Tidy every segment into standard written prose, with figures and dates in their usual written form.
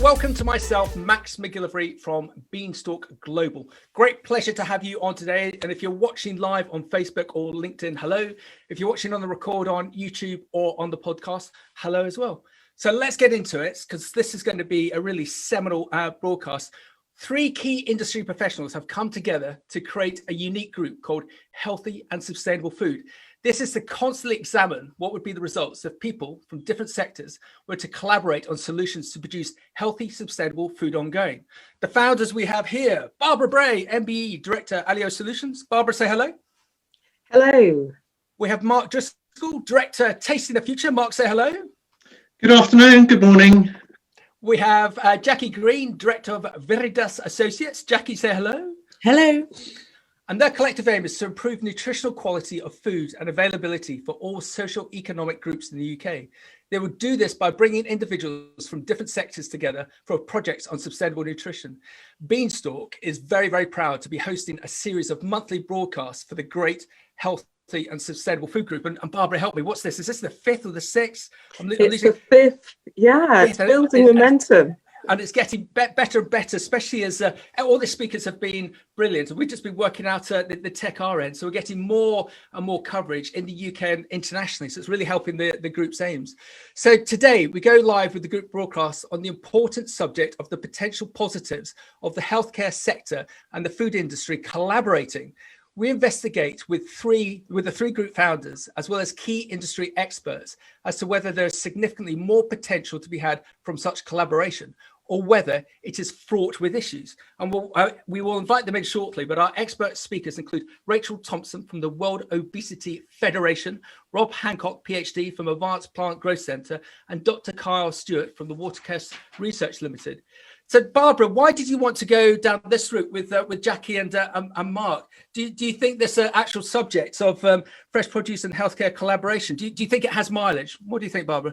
welcome to myself, Max McGillivray from Beanstalk Global. Great pleasure to have you on today. And if you're watching live on Facebook or LinkedIn, hello. If you're watching on the record on YouTube or on the podcast, hello as well. So let's get into it, because this is going to be a really seminal broadcast. 3 key industry professionals have come together to create a unique group called Healthy and Sustainable Food. This is to constantly examine what would be the results if people from different sectors were to collaborate on solutions to produce healthy, sustainable food ongoing. The founders we have here, Barbara Bray, MBE Director, Alio Solutions. Barbara, say hello. Hello. We have Mark Driscoll, Director, Tasting the Future. Mark, say hello. Good afternoon, good morning. We have Jacqui Green, Director of Viridis Associates. Jacqui, say hello. Hello. And their collective aim is to improve nutritional quality of food and availability for all socio-economic groups in the UK. They will do this by bringing individuals from different sectors together for projects on sustainable nutrition. Beanstalk is very, very proud to be hosting a series of monthly broadcasts for the great Healthy and Sustainable Food Group. And Barbara, help me, what's this? Is this the 5th or the 6th? It's the 5th. Yeah, it's building momentum. And it's getting better and better, especially as all the speakers have been brilliant. We've just been working out the tech R end. So we're getting more and more coverage in the UK and internationally. So it's really helping the group's aims. So today we go live with the group broadcast on the important subject of the potential positives of the healthcare sector and the food industry collaborating. We investigate with the 3 group founders, as well as key industry experts, as to whether there is significantly more potential to be had from such collaboration, or whether it is fraught with issues. And we will invite them in shortly, but our expert speakers include Rachel Thompson from the World Obesity Federation, Rob Hancock, PhD from Advanced Plant Growth Centre, and Dr. Kyle Stewart from the Watercourse Research Limited. So, Barbara, why did you want to go down this route with Jacqui and Mark? Do you think this actual subject of fresh produce and healthcare collaboration, do you think it has mileage? What do you think, Barbara?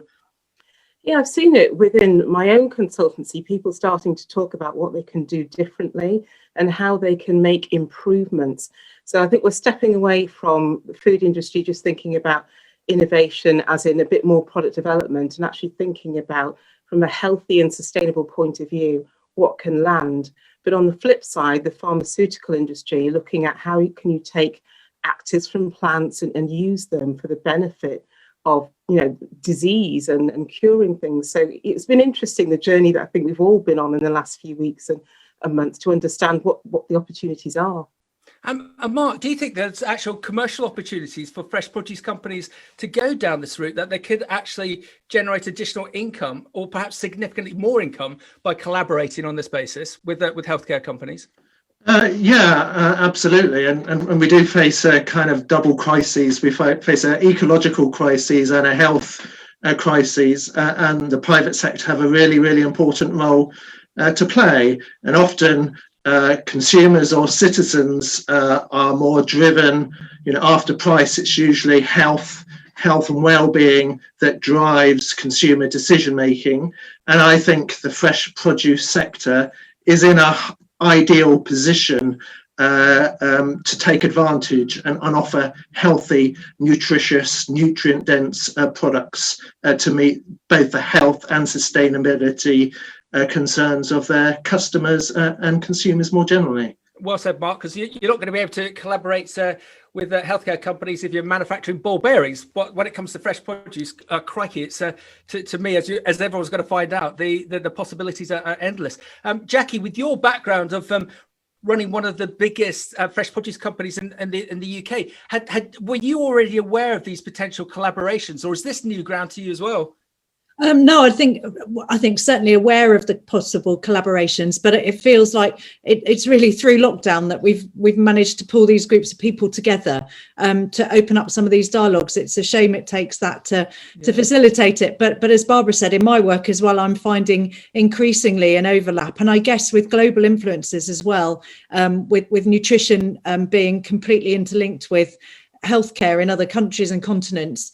Yeah, I've seen it within my own consultancy, people starting to talk about what they can do differently and how they can make improvements. So I think we're stepping away from the food industry, just thinking about innovation as in a bit more product development, and actually thinking about, from a healthy and sustainable point of view, what can land. But on the flip side, the pharmaceutical industry, looking at how can you take actives from plants and use them for the benefit of, disease and curing things. So it's been interesting, the journey that I think we've all been on in the last few weeks and months, to understand what the opportunities are. And Mark, do you think there's actual commercial opportunities for fresh produce companies to go down this route, that they could actually generate additional income, or perhaps significantly more income, by collaborating on this basis with healthcare companies? Absolutely. And we do face a kind of double crises. We face an ecological crisis and a health crisis, and the private sector have a really, really important role to play. And often consumers or citizens are more driven, after price, it's usually health and well-being that drives consumer decision making. And I think the fresh produce sector is in a ideal position to take advantage and offer healthy, nutritious, nutrient-dense products to meet both the health and sustainability concerns of their customers and consumers more generally. Well said, Mark, because you're not going to be able to collaborate with healthcare companies if you're manufacturing ball bearings. But when it comes to fresh produce, crikey, it's to me, as everyone's going to find out, the possibilities are endless. Jacqui, with your background of running one of the biggest fresh produce companies in the UK, were you already aware of these potential collaborations, or is this new ground to you as well? No, I think certainly aware of the possible collaborations, but it feels like it's really through lockdown that we've managed to pull these groups of people together to open up some of these dialogues. It's a shame it takes that to facilitate it, but as Barbara said, in my work as well, I'm finding increasingly an overlap, and I guess with global influences as well, with nutrition being completely interlinked with healthcare in other countries and continents,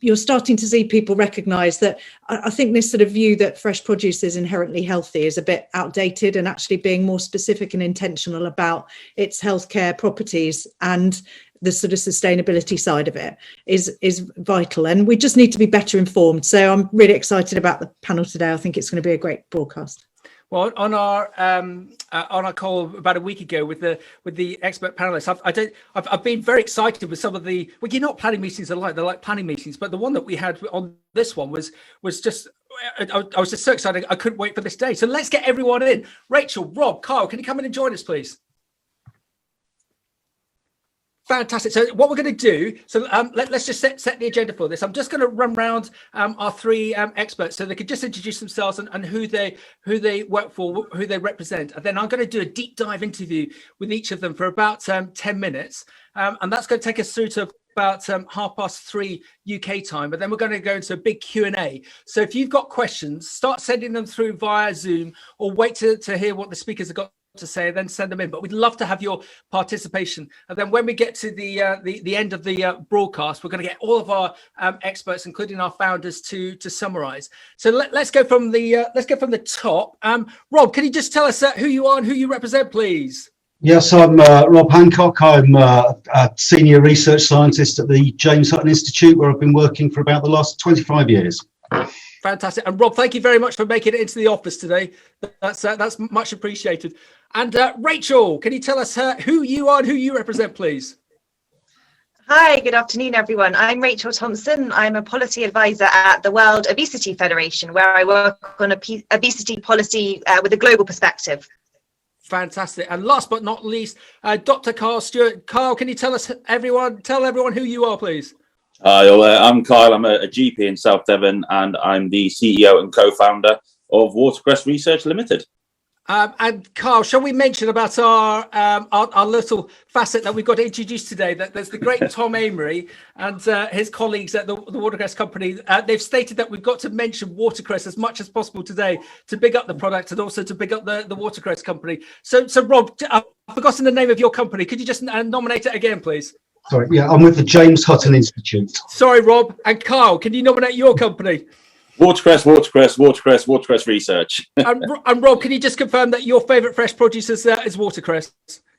you're starting to see people recognise that I think this sort of view that fresh produce is inherently healthy is a bit outdated, and actually being more specific and intentional about its healthcare properties and the sort of sustainability side of it is vital, and we just need to be better informed. So I'm really excited about the panel today. I think it's going to be a great broadcast. Well, on our call about a week ago with the expert panelists, I've been very excited with some of the, well, you're not planning meetings alike, they're like planning meetings, but the one that we had on this one was just, I was just so excited, I couldn't wait for this day. So let's get everyone in. Rachel, Rob, Kyle, can you come in and join us, please? Fantastic. So what we're going to do, so let's just set the agenda for this. I'm just going to run around our three experts so they could just introduce themselves and who they work for, who they represent. And then I'm going to do a deep dive interview with each of them for about 10 minutes. And that's going to take us through to about 3:30 UK time. But then we're going to go into a big Q&A. So if you've got questions, start sending them through via Zoom, or wait to hear what the speakers have got to say, then send them in. But we'd love to have your participation. And then when we get to the end of the broadcast, we're going to get all of our experts, including our founders, to summarize. So let's go from the top. Rob, can you just tell us who you are and who you represent, please? Yes, I'm Rob Hancock. I'm a senior research scientist at the James Hutton Institute, where I've been working for about the last 25 years. Fantastic. And Rob, thank you very much for making it into the office today. That's much appreciated. And Rachel, can you tell us who you are and who you represent, please? Hi, good afternoon, everyone. I'm Rachel Thompson. I'm a policy advisor at the World Obesity Federation, where I work on obesity policy with a global perspective. Fantastic. And last but not least, Dr. Carl Stewart. Carl, can you tell everyone who you are, please? I'm Kyle. I'm a GP in South Devon, and I'm the CEO and co-founder of Watercress Research Limited. And Carl, shall we mention about our little facet that we've got introduced today? That there's the great Tom Amery and his colleagues at the Watercress Company. They've stated that we've got to mention Watercress as much as possible today to big up the product and also to big up the Watercress Company. So Rob, I've forgotten the name of your company. Could you just nominate it again, please? Sorry, yeah, I'm with the James Hutton Institute. Sorry, Rob. And Carl, can you nominate your company? Watercress Research. and Rob, can you just confirm that your favourite fresh produce is watercress?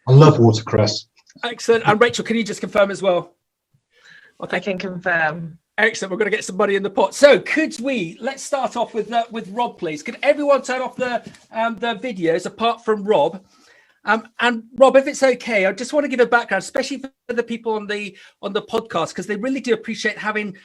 I love watercress. Excellent. And Rachel, can you just confirm as well? Okay. I can confirm. Excellent. We're going to get some money in the pot. So let's start off with Rob, please. Could everyone turn off the videos apart from Rob? And Rob, if it's okay, I just want to give a background, especially for the people on the podcast, because they really do appreciate having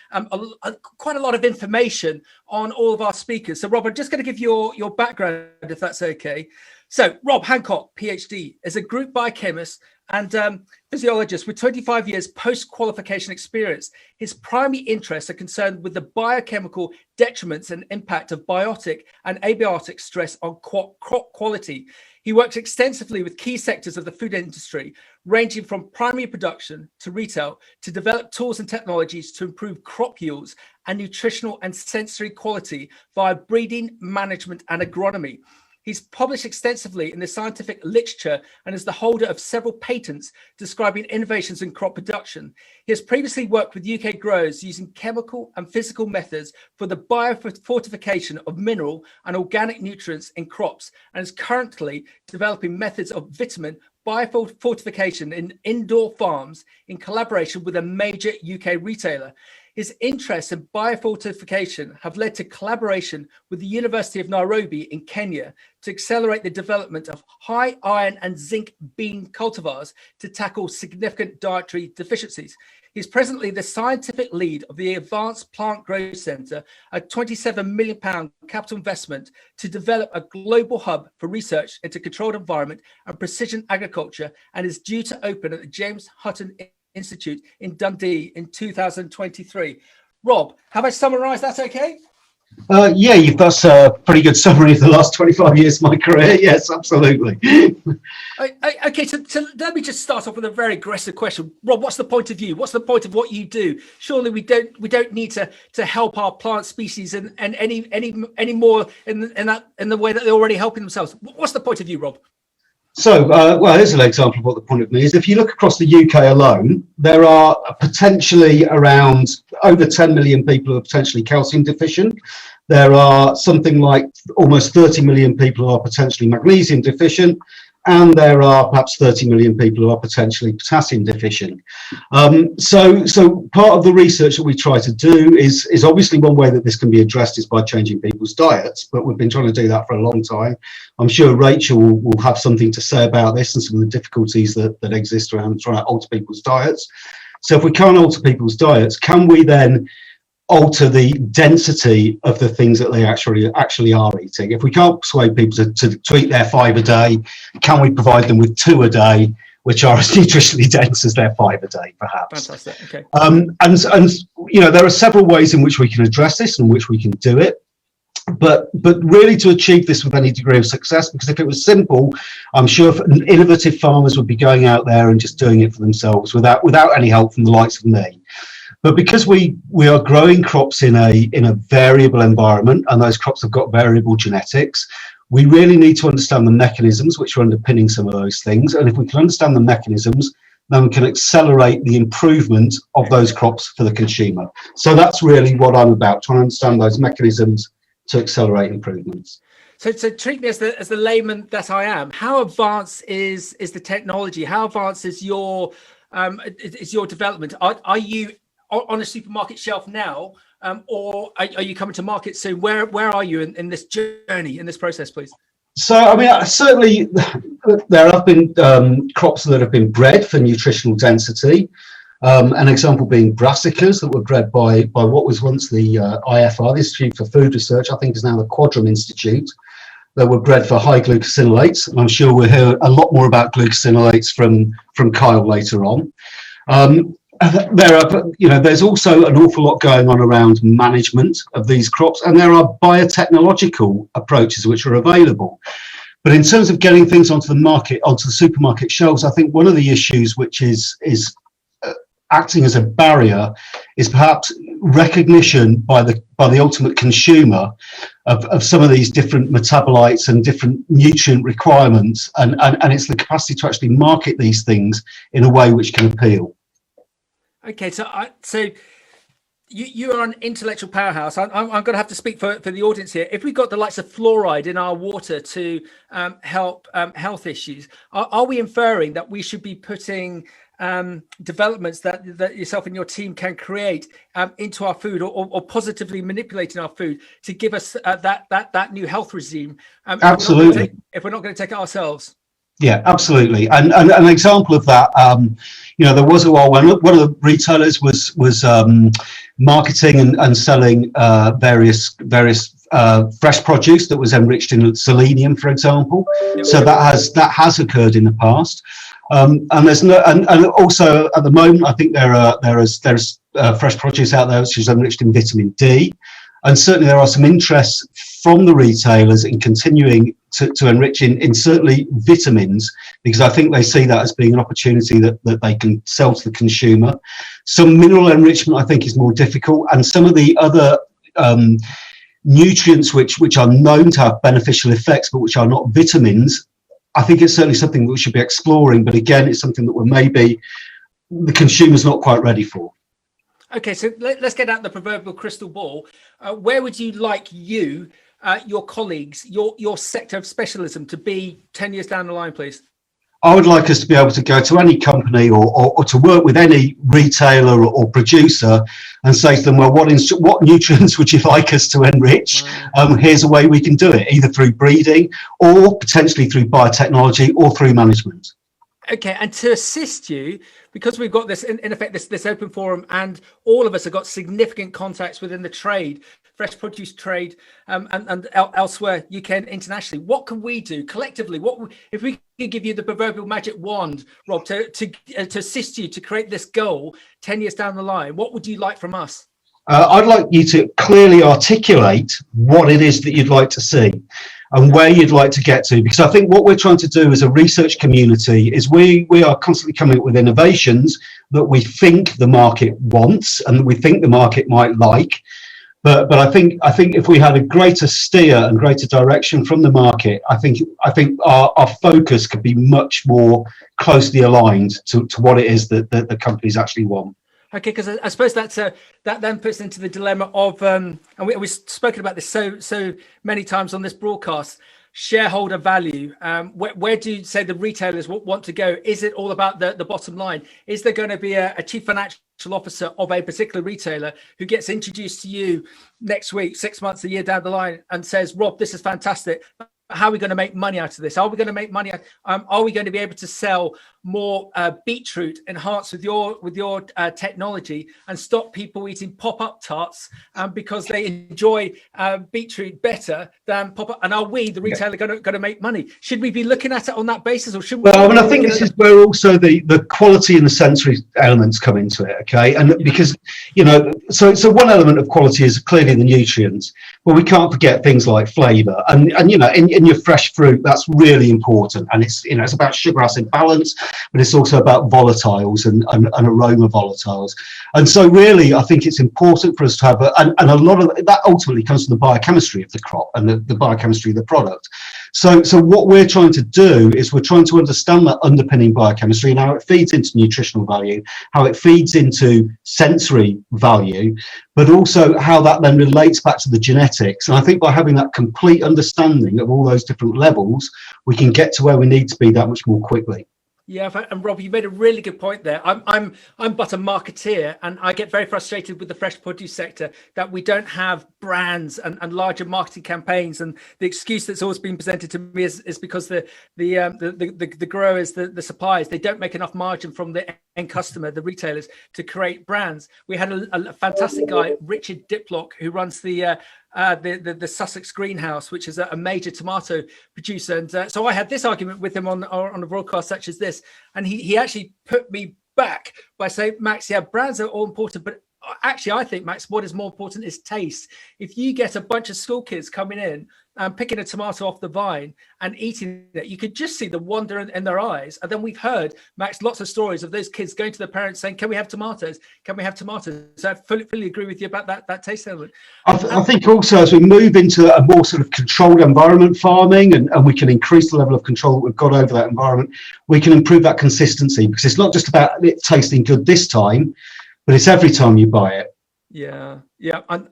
quite a lot of information on all of our speakers. So Rob, I'm just going to give your background, if that's okay. So Rob Hancock, PhD, is a group biochemist and physiologist with 25 years post-qualification experience. His primary interests are concerned with the biochemical detriments and impact of biotic and abiotic stress on crop quality. He works extensively with key sectors of the food industry, ranging from primary production to retail, to develop tools and technologies to improve crop yields and nutritional and sensory quality via breeding, management, and agronomy. He's published extensively in the scientific literature and is the holder of several patents describing innovations in crop production. He has previously worked with UK growers using chemical and physical methods for the biofortification of mineral and organic nutrients in crops, and is currently developing methods of vitamin biofortification in indoor farms in collaboration with a major UK retailer. His interests in biofortification have led to collaboration with the University of Nairobi in Kenya to accelerate the development of high iron and zinc bean cultivars to tackle significant dietary deficiencies. He's presently the scientific lead of the Advanced Plant Growth Centre, a £27 million capital investment to develop a global hub for research into controlled environment and precision agriculture, and is due to open at the James Hutton Institute in Dundee in 2023. Rob, have I summarised that okay? Yeah, that's a pretty good summary of the last 25 years of my career. Yes, absolutely. Okay, so let me just start off with a very aggressive question. Rob, what's the point of view? What's the point of what you do? Surely we don't need to help our plant species and any more in the way that they're already helping themselves. What's the point of view, Rob? So, well, here's an example of what the point of me is. If you look across the UK alone, there are potentially around over 10 million people who are potentially calcium deficient. There are something like almost 30 million people who are potentially magnesium deficient. and there are perhaps 30 million people who are potentially potassium deficient. So part of the research that we try to do is obviously one way that this can be addressed is by changing people's diets, but we've been trying to do that for a long time. I'm sure Rachel will have something to say about this and some of the difficulties that exist around trying to alter people's diets. So if we can't alter people's diets, can we then alter the density of the things that they actually are eating? If we can't persuade people to eat their 5 a day, can we provide them with 2 a day, which are as nutritionally dense as their 5 a day, perhaps? Fantastic. Okay. And you know, there are several ways in which we can address this and in which we can do it. But really to achieve this with any degree of success, because if it was simple, I'm sure innovative farmers would be going out there and just doing it for themselves without any help from the likes of me. But because we are growing crops in a variable environment, and those crops have got variable genetics, we really need to understand the mechanisms which are underpinning some of those things. And if we can understand the mechanisms, then we can accelerate the improvement of those crops for the consumer. So that's really what I'm about, trying to understand those mechanisms to accelerate improvements. So treat me as the layman that I am. How advanced is the technology? How advanced is your development? Are you on a supermarket shelf now, or are you coming to market soon? Where are you in this journey, in this process, please? So, I mean, certainly there have been crops that have been bred for nutritional density. An example being brassicas that were bred by what was once the IFR, the Institute for Food Research, I think is now the Quadram Institute, that were bred for high glucosinolates. And I'm sure we'll hear a lot more about glucosinolates from Kyle later on. There's also an awful lot going on around management of these crops, and there are biotechnological approaches which are available. But in terms of getting things onto the market, onto the supermarket shelves, I think one of the issues which is acting as a barrier is perhaps recognition by the ultimate consumer of some of these different metabolites and different nutrient requirements, and it's the capacity to actually market these things in a way which can appeal. Okay, so you are an intellectual powerhouse. I'm going to have to speak for the audience here. If we've got the likes of fluoride in our water to help health issues, are we inferring that we should be putting developments that yourself and your team can create into our food, or positively manipulating our food to give us that new health regime? Absolutely. If we're not going to take it ourselves. Yeah, absolutely. And an example of that, there was a while when one of the retailers was marketing and selling various fresh produce that was enriched in selenium, for example. Yep. So that has occurred in the past. And also at the moment, I think there's fresh produce out there which is enriched in vitamin D, and certainly there are some interests from the retailers in continuing to enrich in certainly vitamins, because I think they see that as being an opportunity that they can sell to the consumer. Some mineral enrichment I think is more difficult, and some of the other nutrients which are known to have beneficial effects but which are not vitamins, I think it's certainly something that we should be exploring, but again, it's something that we're maybe the consumer's not quite ready for. Okay, so let's get out the proverbial crystal ball. Where would you like your colleagues, your sector of specialism to be 10 years down the line, please? I would like us to be able to go to any company or to work with any retailer or producer and say to them, well, what nutrients would you like us to enrich? Wow. Here's a way we can do it, either through breeding or potentially through biotechnology or through management. Okay, and to assist you, because we've got this, in effect, this open forum, and all of us have got significant contacts within the trade, fresh produce trade, and elsewhere, UK and internationally. What can we do collectively? What if we could give you the proverbial magic wand, Rob, to assist you to create this goal 10 years down the line? What would you like from us? I'd like you to clearly articulate what it is that you'd like to see and where you'd like to get to, because I think what we're trying to do as a research community is we are constantly coming up with innovations that we think the market wants and that we think the market might like. But I think if we had a greater steer and greater direction from the market, I think our focus could be much more closely aligned to what it is that the companies actually want. Okay, because I suppose that then puts into the dilemma of, and we've spoken about this so many times on this broadcast, shareholder value? Where do you say the retailers want to go? Is it all about the bottom line? Is there going to be a chief financial officer of a particular retailer who gets introduced to you next week, 6 months, a year down the line, and says, Rob, this is fantastic. How are we going to make money out of this? Are we going to make money? Are we going to be able to sell more beetroot enhanced with your technology and stop people eating pop-up tarts because they enjoy beetroot better than pop-up? And are we, the retailer, going to make money? Should we be looking at it on that basis, or should we? Well, I mean, I think this is where also the quality and the sensory elements come into it. Okay, and because so one element of quality is clearly the nutrients, but we can't forget things like flavour and in your fresh fruit, that's really important. And it's it's about sugar acid balance, but it's also about volatiles and aroma volatiles. And so really, I think it's important for us to have and a lot of that ultimately comes from the biochemistry of the crop and the biochemistry of the product. So what we're trying to do is we're trying to understand that underpinning biochemistry and how it feeds into nutritional value, how it feeds into sensory value, but also how that then relates back to the genetics. And I think by having that complete understanding of all those different levels, we can get to where we need to be that much more quickly. Yeah, and Rob, you made a really good point there. I'm but a marketeer, and I get very frustrated with the fresh produce sector that we don't have brands and larger marketing campaigns. And the excuse that's always been presented to me is because the growers, the suppliers, they don't make enough margin from the end customer, the retailers, to create brands. We had a fantastic guy, Richard Diplock, who runs the Sussex greenhouse, which is a major tomato producer, and so I had this argument with him on a broadcast such as this, and he actually put me back by saying, Max, yeah, brands are all important, but actually I think, Max, what is more important is taste. If you get a bunch of school kids coming in and picking a tomato off the vine and eating it, you could just see the wonder in their eyes. And then we've heard, Max, lots of stories of those kids going to their parents saying, can we have tomatoes? Can we have tomatoes? So I fully agree with you about that taste element. I think also as we move into a more sort of controlled environment farming and we can increase the level of control that we've got over that environment, we can improve that consistency, because it's not just about it tasting good this time, but it's every time you buy it. Yeah,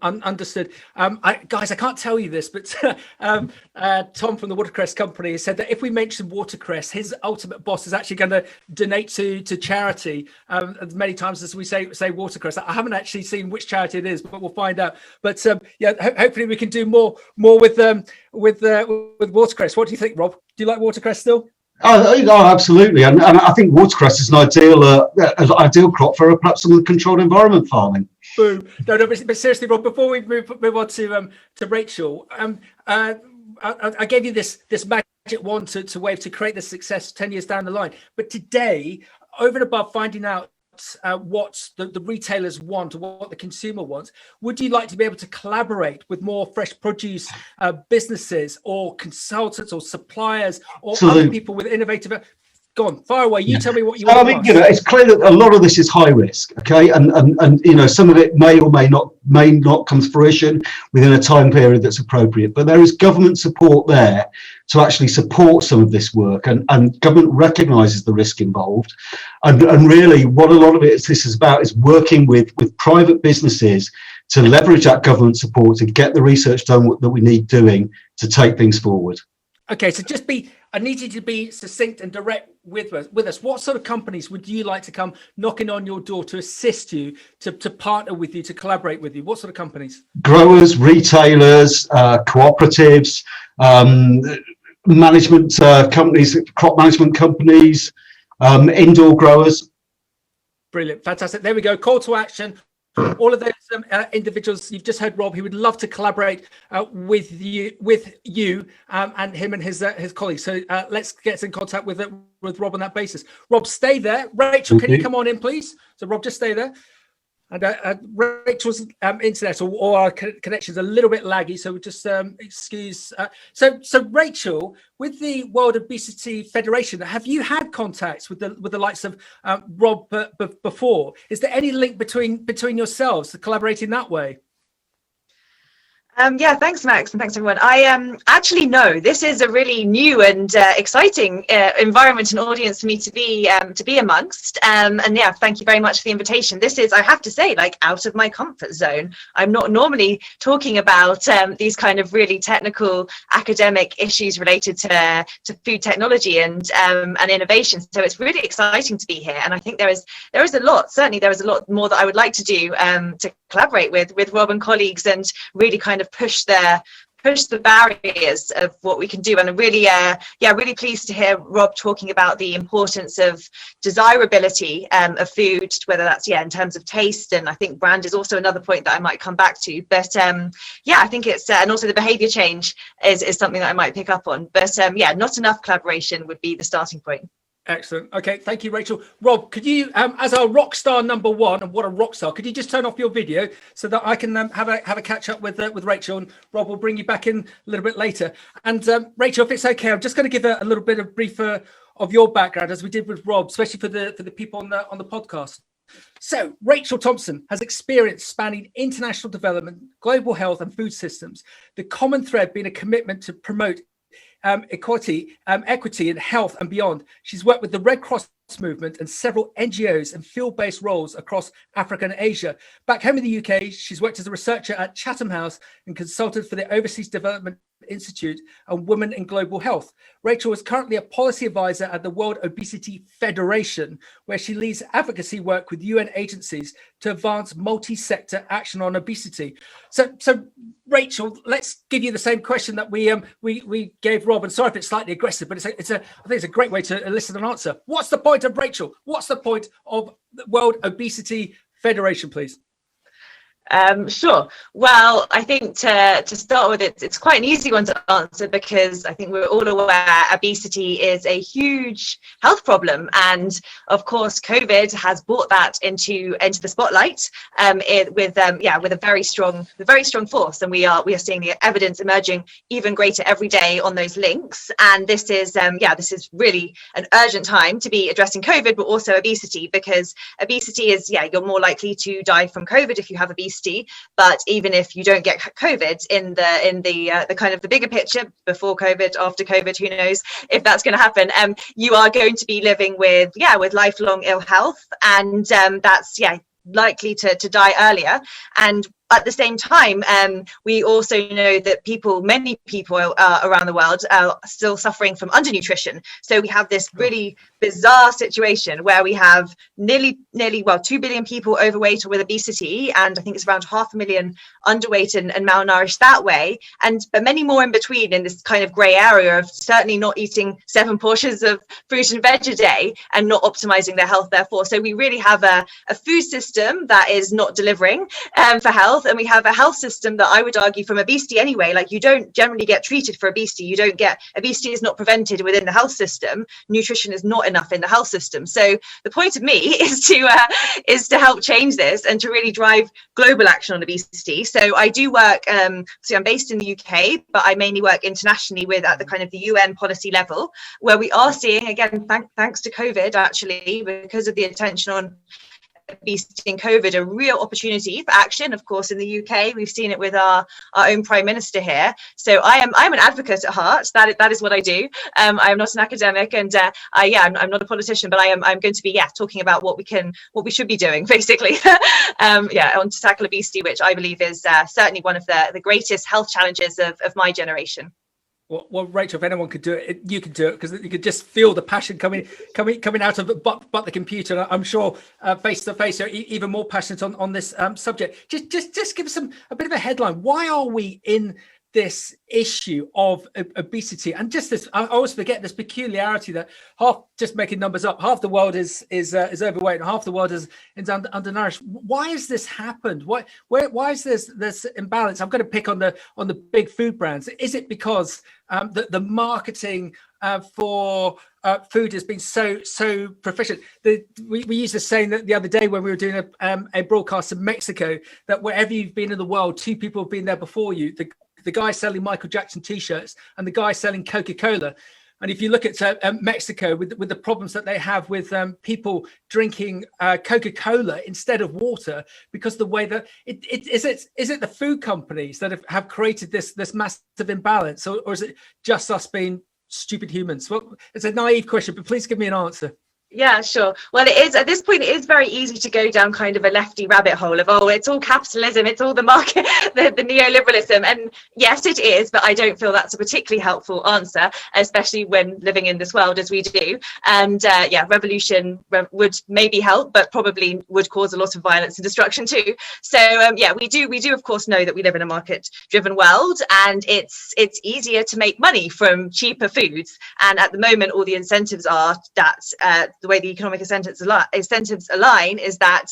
understood. Guys, I can't tell you this, but Tom from the Watercress company said that if we mention watercress, his ultimate boss is actually going to donate to charity as many times as we say watercress. I haven't actually seen which charity it is, but we'll find out. But hopefully we can do more with watercress. What do you think, Rob? Do you like watercress still? Oh, absolutely, and I think watercress is an ideal crop for perhaps some of the controlled environment farming. Boom! No, but seriously, Rob, before we move on to Rachel, I gave you this magic wand to wave to create the success 10 years down the line. But today, over and above finding out what the retailers want or what the consumer wants, would you like to be able to collaborate with more fresh produce businesses or consultants or suppliers or other people with innovative? Go on, fire away. You tell me what you want. I mean, it's clear that a lot of this is high risk, okay, and some of it may or may not come to fruition within a time period that's appropriate. But there is government support there to actually support some of this work, and government recognises the risk involved. And really, what a lot of this is about is working with private businesses to leverage that government support to get the research done that we need doing to take things forward. Okay, so I need you to be succinct and direct with us. What sort of companies would you like to come knocking on your door to assist you, to partner with you, to collaborate with you? What sort of companies? Growers, retailers, cooperatives, management companies, crop management companies, indoor growers. Brilliant, fantastic. There we go. Call to action. All of those individuals you've just heard, Rob, he would love to collaborate with you and him and his colleagues. So let's get in contact with Rob on that basis. Rob, stay there. Rachel, can you come on in, please? So Rob, just stay there. And Rachel's internet or our connection's a little bit laggy, so we just excuse. So Rachel, with the World Obesity Federation, have you had contacts with the likes of Rob before? Is there any link between yourselves to collaborating that way? Yeah, thanks, Max, and thanks everyone. I actually no, this is a really new and exciting environment and audience for me to be amongst. And yeah, thank you very much for the invitation. This is, I have to say, like out of my comfort zone. I'm not normally talking about these kind of really technical academic issues related to food technology and innovation. So it's really exciting to be here. And I think there is a lot. Certainly, there is a lot more that I would like to do to collaborate with Rob and colleagues and really kind of push the barriers of what we can do. And I'm really really pleased to hear Rob talking about the importance of desirability of food, whether that's in terms of taste, and I think brand is also another point that I might come back to. But I think it's and also the behavior change is something that I might pick up on. But not enough collaboration would be the starting point. Excellent. Okay, thank you, Rachel. Rob, could you, as our rock star number one, and what a rock star, could you just turn off your video so that I can have a catch up with Rachel, and Rob will bring you back in a little bit later. And Rachel, if it's okay, I'm just going to give a little bit of briefer of your background, as we did with Rob, especially for the people on the podcast. So Rachel Thompson has experience spanning international development, global health, and food systems. The common thread being a commitment to promote equity in health and beyond. She's worked with the Red Cross movement and several NGOs and field-based roles across Africa and Asia. Back home in the UK, she's worked as a researcher at Chatham House and consultant for the Overseas Development Institute and Women in Global Health. Rachel is currently a policy advisor at the World Obesity Federation, where she leads advocacy work with UN agencies to advance multi-sector action on obesity. So Rachel, let's give you the same question that we gave Rob. And sorry if it's slightly aggressive, but I think it's a great way to elicit an answer. What's the point of Rachel? What's the point of the World Obesity Federation, please? Sure. Well, I think to start with, it's quite an easy one to answer, because I think we're all aware obesity is a huge health problem, and of course COVID has brought that into the spotlight with a very strong force, and we are seeing the evidence emerging even greater every day on those links. And this is really an urgent time to be addressing COVID, but also obesity, because obesity is you're more likely to die from COVID if you have obesity. But even if you don't get COVID, in the kind of the bigger picture, before COVID, after COVID, who knows if that's going to happen, you are going to be living with lifelong ill health, and that's likely to die earlier. And at the same time, we also know that many people around the world are still suffering from undernutrition. So we have this really bizarre situation where we have nearly 2 billion people overweight or with obesity, and I think it's around 500,000 underweight and malnourished that way, but many more in between, in this kind of grey area of certainly not eating 7 portions of fruit and veg a day and not optimizing their health therefore. So we really have a food system that is not delivering for health. And we have a health system that I would argue, from obesity anyway, like you don't generally get treated for obesity. Obesity is not prevented within the health system. Nutrition is not enough in the health system. So the point of me is to help change this and to really drive global action on obesity. So I do work, so I'm based in the UK, but I mainly work internationally at the kind of the UN policy level, where we are seeing, again, thanks to COVID, actually, because of the attention on obesity and COVID, a real opportunity for action. Of course, in the UK, we've seen it with our own Prime Minister here. So I'm an advocate at heart. That is what I do. I am not an academic, and I'm not a politician, but I'm going to be talking about what we should be doing, basically. On to tackle obesity, which I believe is certainly one of the greatest health challenges of my generation. Well, Rachel, if anyone could do it, you can do it, because you could just feel the passion coming out of but the computer. I'm sure face to face, you're even more passionate on this subject. Just give us a bit of a headline. Why are we in this issue of obesity? And just this, I always forget this peculiarity that just making numbers up, half the world is overweight and half the world is undernourished. Why has this happened? Why is this imbalance? I'm going to pick on the big food brands. Is it because the marketing for food has been so proficient? We used this saying that the other day when we were doing a broadcast in Mexico, that wherever you've been in the world, 2 people have been there before you. The guy selling Michael Jackson t-shirts and the guy selling Coca-Cola. And if you look at Mexico with the problems that they have with people drinking Coca-Cola instead of water, because the way that is it the food companies that have created this massive imbalance, or is it just us being stupid humans? Well, it's a naive question, but please give me an answer. Yeah, sure. Well, it is, at this point, it is very easy to go down kind of a lefty rabbit hole of, oh, it's all capitalism, it's all the market, the neoliberalism. And yes, it is, but I don't feel that's a particularly helpful answer, especially when living in this world as we do. And yeah, revolution would maybe help, but probably would cause a lot of violence and destruction too. So yeah, we do of course know that we live in a market-driven world, and it's easier to make money from cheaper foods. And at the moment, all the incentives are that the way the economic incentives align is that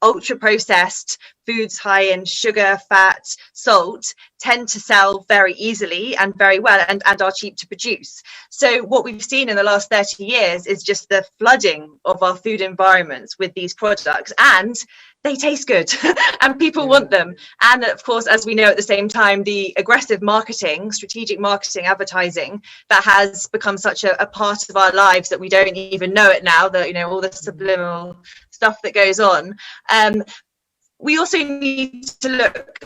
ultra processed foods high in sugar, fat, salt tend to sell very easily and very well, and are cheap to produce. So what we've seen in the last 30 years is just the flooding of our food environments with these products, and they taste good and people want them. And of course, as we know, at the same time, the aggressive marketing, strategic marketing, advertising, that has become such a part of our lives that we don't even know it now, that, you know, all the subliminal stuff that goes on. We also need to look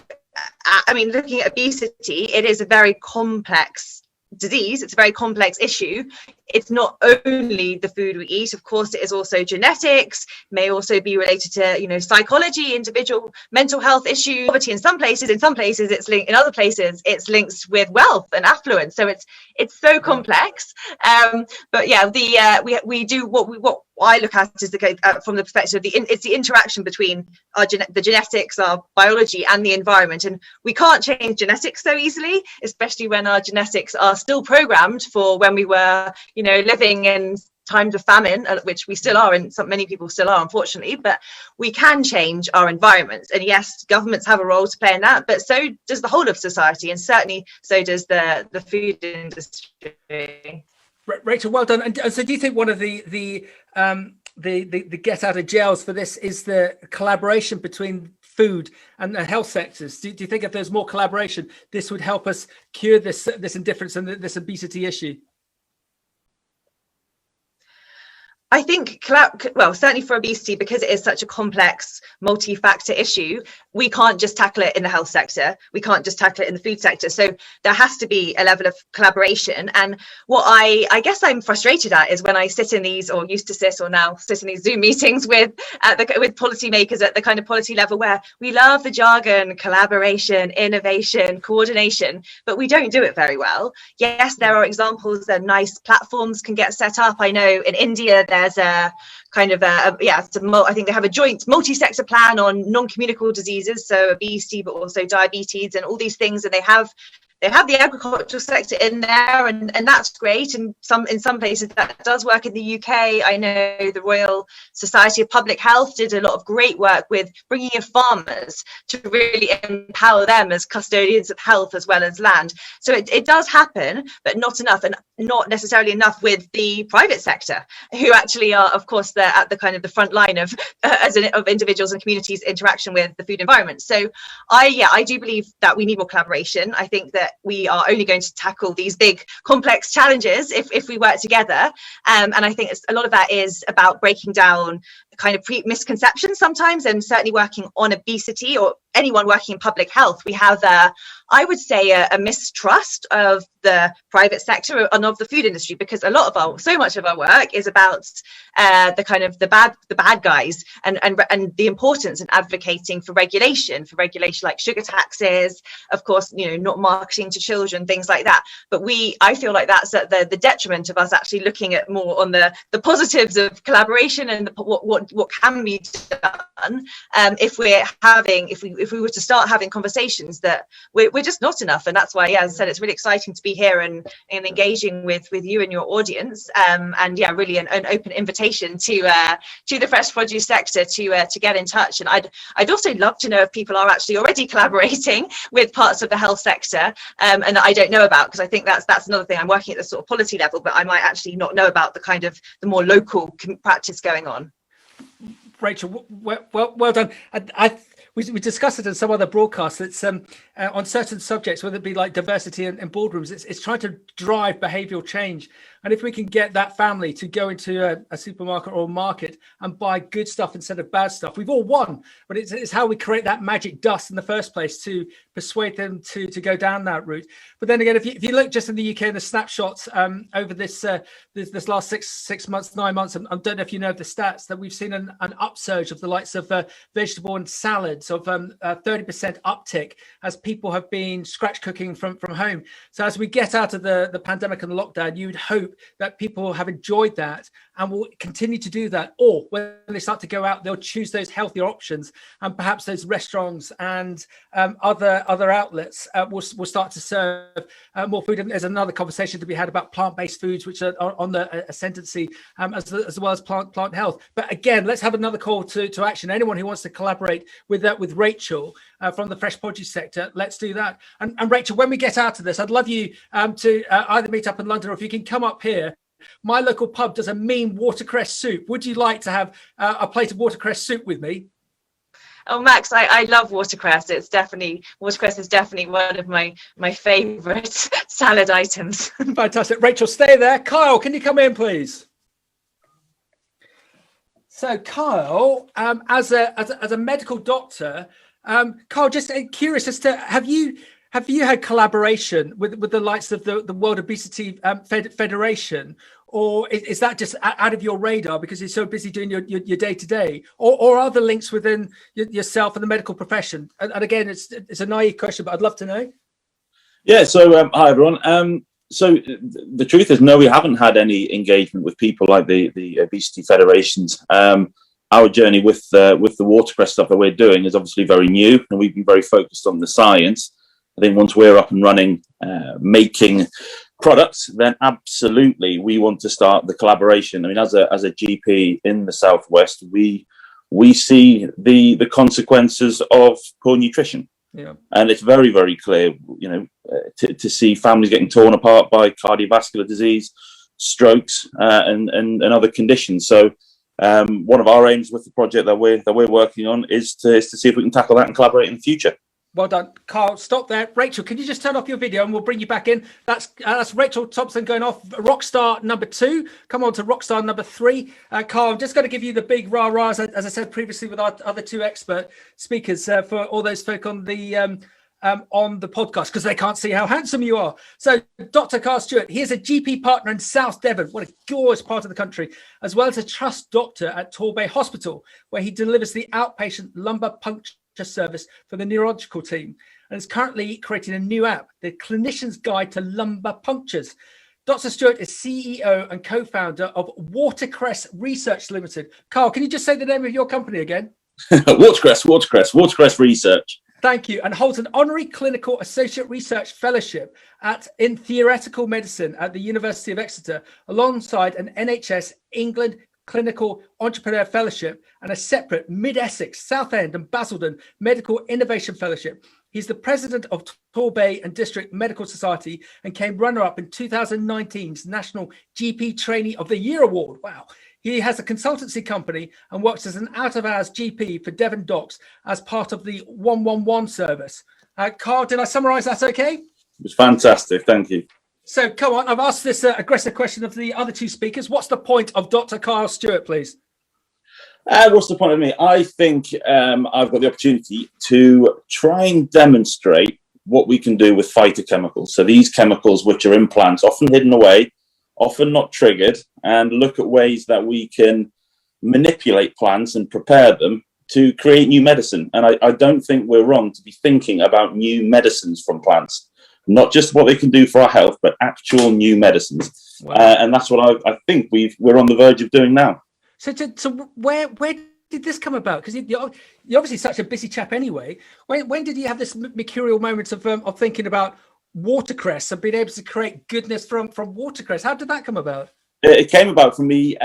at, I mean, looking at obesity, it is a very complex disease. It's a very complex issue. It's not only the food we eat, of course, it is also genetics, may also be related to, you know, psychology, individual mental health issues, poverty in some places it's linked, in other places it's linked with wealth and affluence. So it's so complex. But yeah, we do what I look at is from the perspective of it's the interaction between the genetics, our biology, and the environment. And we can't change genetics so easily, especially when our genetics are still programmed for when we were, you know, living in times of famine, which we still are, and many people still are, unfortunately. But we can change our environments, and yes, governments have a role to play in that, but so does the whole of society, and certainly so does the food industry. Rachel, well done. And so do you think one of the get out of jails for this is the collaboration between food and the health sectors? Do you think if there's more collaboration, this would help us cure this indifference and this obesity issue? I think, well, certainly for obesity, because it is such a complex, multi-factor issue, we can't just tackle it in the health sector. We can't just tackle it in the food sector. So there has to be a level of collaboration. And what I guess I'm frustrated at is when I sit in these, or used to sit, or now sit in these Zoom meetings with policymakers at the kind of policy level, where we love the jargon, collaboration, innovation, coordination, but we don't do it very well. Yes, there are examples that nice platforms can get set up. I know in India, there's a kind of I think they have a joint multi-sector plan on non-communicable diseases, so obesity, but also diabetes and all these things, and they have the agricultural sector in there, and that's great. And in some places that does work. In the UK, I know the Royal Society of Public Health did a lot of great work with bringing in farmers to really empower them as custodians of health as well as land. So it does happen, but not enough, and not necessarily enough with the private sector, who actually are, of course, they're at the kind of the front line of individuals and communities' interaction with the food environment. So I do believe that we need more collaboration. I think that we are only going to tackle these big complex challenges if we work together, and I think a lot of that is about breaking down kind of misconceptions sometimes, and certainly working on obesity, or anyone working in public health. We have I would say a mistrust of the private sector and of the food industry, because so much of our work is about the bad guys, and the importance in advocating for regulation like sugar taxes, of course, you know, not marketing to children, things like that. But I feel like that's at the detriment of us actually looking at more on the positives of collaboration and what can be done, if we were to start having conversations that we're just not enough. And that's why, as I said, it's really exciting to be here and engaging with you and your audience, and yeah, really an open invitation to the fresh produce sector to get in touch. And I'd also love to know if people are actually already collaborating with parts of the health sector, and that I don't know about, because I think that's another thing. I'm working at the sort of policy level, but I might actually not know about the kind of the more local practice going on. Rachel, well done. we discussed it in some other broadcasts. It's on certain subjects, whether it be like diversity in boardrooms, it's trying to drive behavioural change. And if we can get that family to go into a supermarket or a market and buy good stuff instead of bad stuff, we've all won. But it's how we create that magic dust in the first place to persuade them to go down that route. But then again, if you look just in the UK and the snapshots over this last six months, 9 months, I don't know if you know the stats, that we've seen an upsurge of the likes of vegetable and salads of 30% uptick as people have been scratch cooking from home. So as we get out of the pandemic and the lockdown, you would hope that people have enjoyed that and will continue to do that, or when they start to go out, they'll choose those healthier options, and perhaps those restaurants and other outlets will start to serve more food. And there's another conversation to be had about plant-based foods, which are on the ascendancy, as well as plant health. But again, let's have another call to action. Anyone who wants to collaborate with Rachel from the fresh produce sector, let's do that. And Rachel, when we get out of this, I'd love you to either meet up in London, or if you can come up here. My local pub does a mean watercress soup. Would you like to have a plate of watercress soup with me? Oh, Max, I love watercress. Watercress is definitely one of my favourite salad items. Fantastic. Rachel, stay there. Kyle, can you come in, please? So, Kyle, as a medical doctor, Kyle, just curious as to have you had collaboration with the likes of the World Obesity Federation, or is that just out of your radar because you're so busy doing your day to day, or are there links within yourself and the medical profession? And again, it's a naive question, but I'd love to know. Yeah. So hi everyone. So the truth is, no, we haven't had any engagement with people like the obesity federations. Our journey with the watercress stuff that we're doing is obviously very new, and we've been very focused on the science. I think once we're up and running, making products, then absolutely we want to start the collaboration. I mean, as a GP in the Southwest, we see the consequences of poor nutrition. Yeah. And it's very, very clear, to see families getting torn apart by cardiovascular disease, strokes, and other conditions. So one of our aims with the project that we're working on is to see if we can tackle that and collaborate in the future. Well done, Carl. Stop there. Rachel, can you just turn off your video and we'll bring you back in? That's Rachel Thompson going off. Rockstar number 2. Come on to rockstar number 3. Carl, I'm just going to give you the big rah-rahs, as I said previously with our other 2 expert speakers, for all those folk on the podcast, because they can't see how handsome you are. So Dr. Carl Stewart, he is a GP partner in South Devon, what a gorgeous part of the country, as well as a trust doctor at Torbay Hospital, where he delivers the outpatient lumbar puncture service for the neurological team, and is currently creating a new app, the Clinician's Guide to Lumbar Punctures. Dr. Stewart is CEO and co-founder of Watercress Research Limited. Carl, can you just say the name of your company again? Watercress Research. Thank you. And holds an honorary clinical associate research fellowship in theoretical medicine at the University of Exeter, alongside an NHS England Clinical Entrepreneur Fellowship and a separate Mid-Essex, Southend and Basildon Medical Innovation Fellowship. He's the president of Torbay and District Medical Society and came runner-up in 2019's National GP Trainee of the Year Award. Wow. He has a consultancy company and works as an out-of-hours GP for Devon Docks as part of the 111 service. Carl, did I summarise that okay? It was fantastic. Thank you. So come on, I've asked this aggressive question of the other 2 speakers. What's the point of Dr. Carl Stewart, please? What's the point of me? I think I've got the opportunity to try and demonstrate what we can do with phytochemicals. So these chemicals, which are in plants, often hidden away, often not triggered, and look at ways that we can manipulate plants and prepare them to create new medicine. And I don't think we're wrong to be thinking about new medicines from plants. Not just what they can do for our health, but actual new medicines. Wow. And that's what I think we're on the verge of doing now. So where did this come about? Because you're obviously such a busy chap anyway. When did you have this mercurial moment of thinking about watercress and being able to create goodness from watercress? How did that come about? It came about from me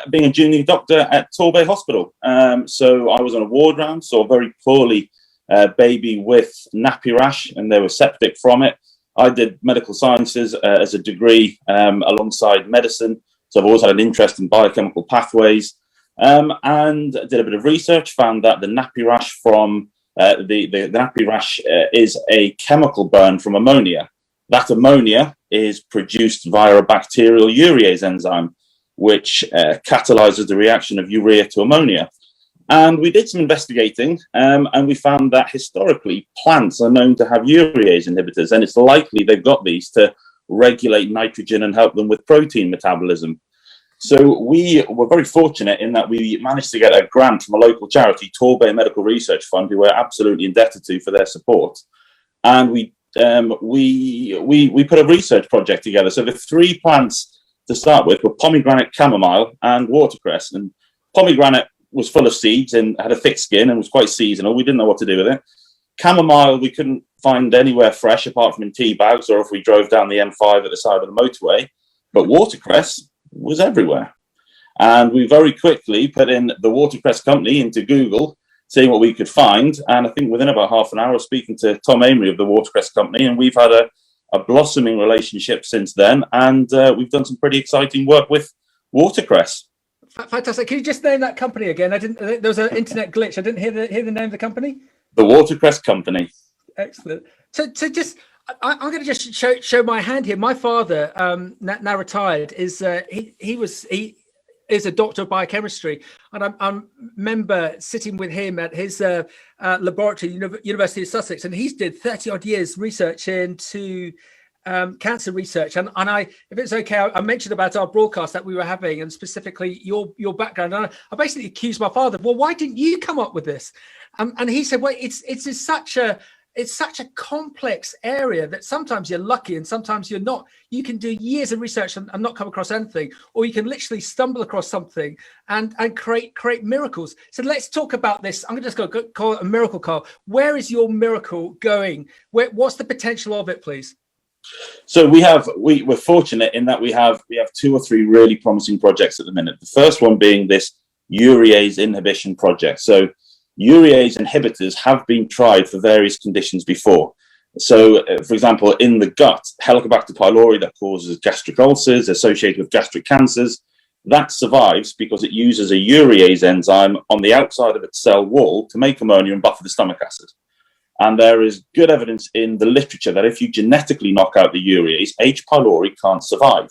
being a junior doctor at Torbay Hospital. So I was on a ward round, saw a very poorly baby with nappy rash, and they were septic from it. I did medical sciences as a degree alongside medicine, so I've always had an interest in biochemical pathways, and did a bit of research, found that the nappy rash from the nappy rash is a chemical burn from ammonia. That ammonia is produced via a bacterial urease enzyme, which catalyzes the reaction of urea to ammonia. And we did some investigating, and we found that historically plants are known to have urease inhibitors, and it's likely they've got these to regulate nitrogen and help them with protein metabolism. So we were very fortunate in that we managed to get a grant from a local charity, Torbay Medical Research Fund, who we're absolutely indebted to for their support. And we put a research project together. So the 3 plants to start with were pomegranate, chamomile, and watercress. And pomegranate was full of seeds and had a thick skin and was quite seasonal. We didn't know what to do with it. Chamomile we couldn't find anywhere fresh apart from in tea bags or if we drove down the M5 at the side of the motorway. But watercress was everywhere. And we very quickly put in the watercress company into Google, seeing what we could find. And I think within about half an hour of speaking to Tom Amery of the watercress company, and we've had a blossoming relationship since then. And we've done some pretty exciting work with watercress. Fantastic. Can you just name that company again? There was an internet glitch. I didn't hear the name of the company. The Watercress Company. Excellent. So just, I'm going to just show my hand here. My father, now retired, is he is a doctor of biochemistry, and I remember sitting with him at his laboratory, University of Sussex, and he's did 30 odd years research into cancer research, and I, if it's okay, I mentioned about our broadcast that we were having, and specifically your background. And I basically accused my father, well, why didn't you come up with this? And he said, well, it's such a complex area that sometimes you're lucky and sometimes you're not. You can do years of research and not come across anything, or you can literally stumble across something and create miracles. So let's talk about this. I'm just going to call it a miracle, Carl. Where is your miracle going? What's the potential of it, please? So we're fortunate in that we have 2 or 3 really promising projects at the minute. The first one being this urease inhibition project. So urease inhibitors have been tried for various conditions before. So, for example, in the gut, Helicobacter pylori that causes gastric ulcers associated with gastric cancers, that survives because it uses a urease enzyme on the outside of its cell wall to make ammonia and buffer the stomach acid. And there is good evidence in the literature that if you genetically knock out the urease, H. pylori can't survive.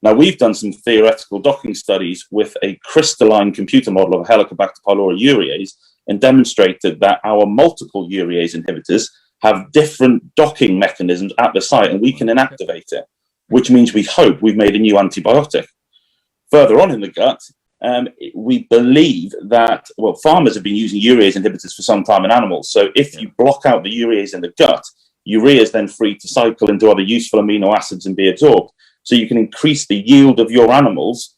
Now, we've done some theoretical docking studies with a crystalline computer model of Helicobacter pylori urease and demonstrated that our multiple urease inhibitors have different docking mechanisms at the site, and we can inactivate it, which means we hope we've made a new antibiotic. Further on in the gut, we believe that, well, farmers have been using urease inhibitors for some time in animals. So if you block out the urease in the gut, urea is then free to cycle into other useful amino acids and be absorbed. So you can increase the yield of your animals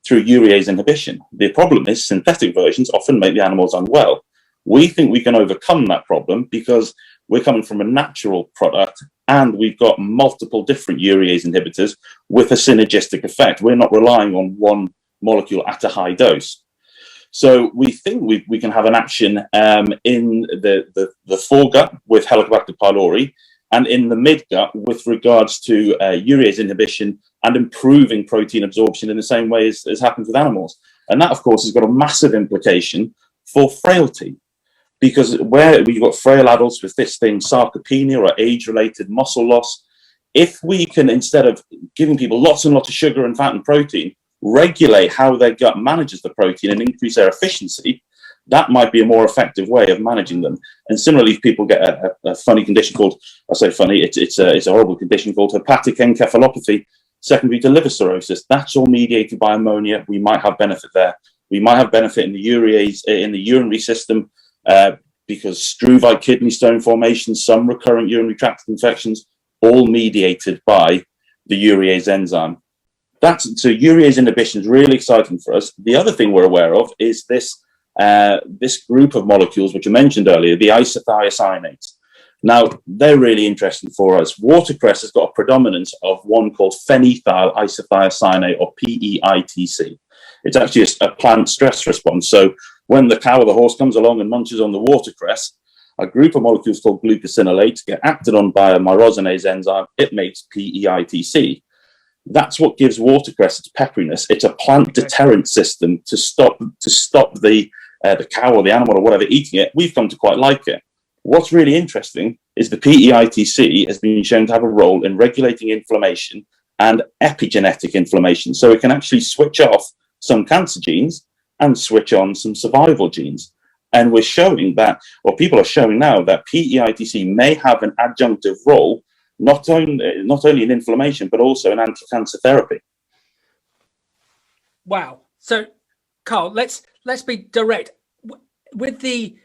through urease inhibition. The problem is synthetic versions often make the animals unwell. We think we can overcome that problem because we're coming from a natural product and we've got multiple different urease inhibitors with a synergistic effect. We're not relying on one molecule at a high dose. So we think we can have an action in the foregut with Helicobacter pylori and in the midgut with regards to urease inhibition and improving protein absorption in the same way as happens with animals. And that, of course, has got a massive implication for frailty, because where we've got frail adults with this thing, sarcopenia or age-related muscle loss, if we can, instead of giving people lots and lots of sugar and fat and protein, regulate how their gut manages the protein and increase their efficiency, that might be a more effective way of managing them. And similarly, if people get a funny condition called, I say funny, it's a horrible condition called hepatic encephalopathy, secondary to liver cirrhosis, that's all mediated by ammonia. We might have benefit there. We might have benefit in the urease, in the urinary system, because struvite kidney stone formation, some recurrent urinary tract infections, all mediated by the urease enzyme. So urease inhibition is really exciting for us. The other thing we're aware of is this group of molecules, which I mentioned earlier, the isothiocyanates. Now, they're really interesting for us. Watercress has got a predominance of one called phenethyl isothiocyanate, or PEITC. It's actually a plant stress response. So when the cow or the horse comes along and munches on the watercress, a group of molecules called glucosinolates get acted on by a myrosinase enzyme. It makes PEITC. That's what gives watercress its pepperiness. It's a plant deterrent system to stop the the cow or the animal or whatever eating it, we've come to quite like it. What's really interesting is the PEITC has been shown to have a role in regulating inflammation and epigenetic inflammation. So it can actually switch off some cancer genes and switch on some survival genes. And we're showing that, or people are showing now, that PEITC may have an adjunctive role, not only in inflammation, but also in anti-cancer therapy. Wow. So, Carl, let's be direct with the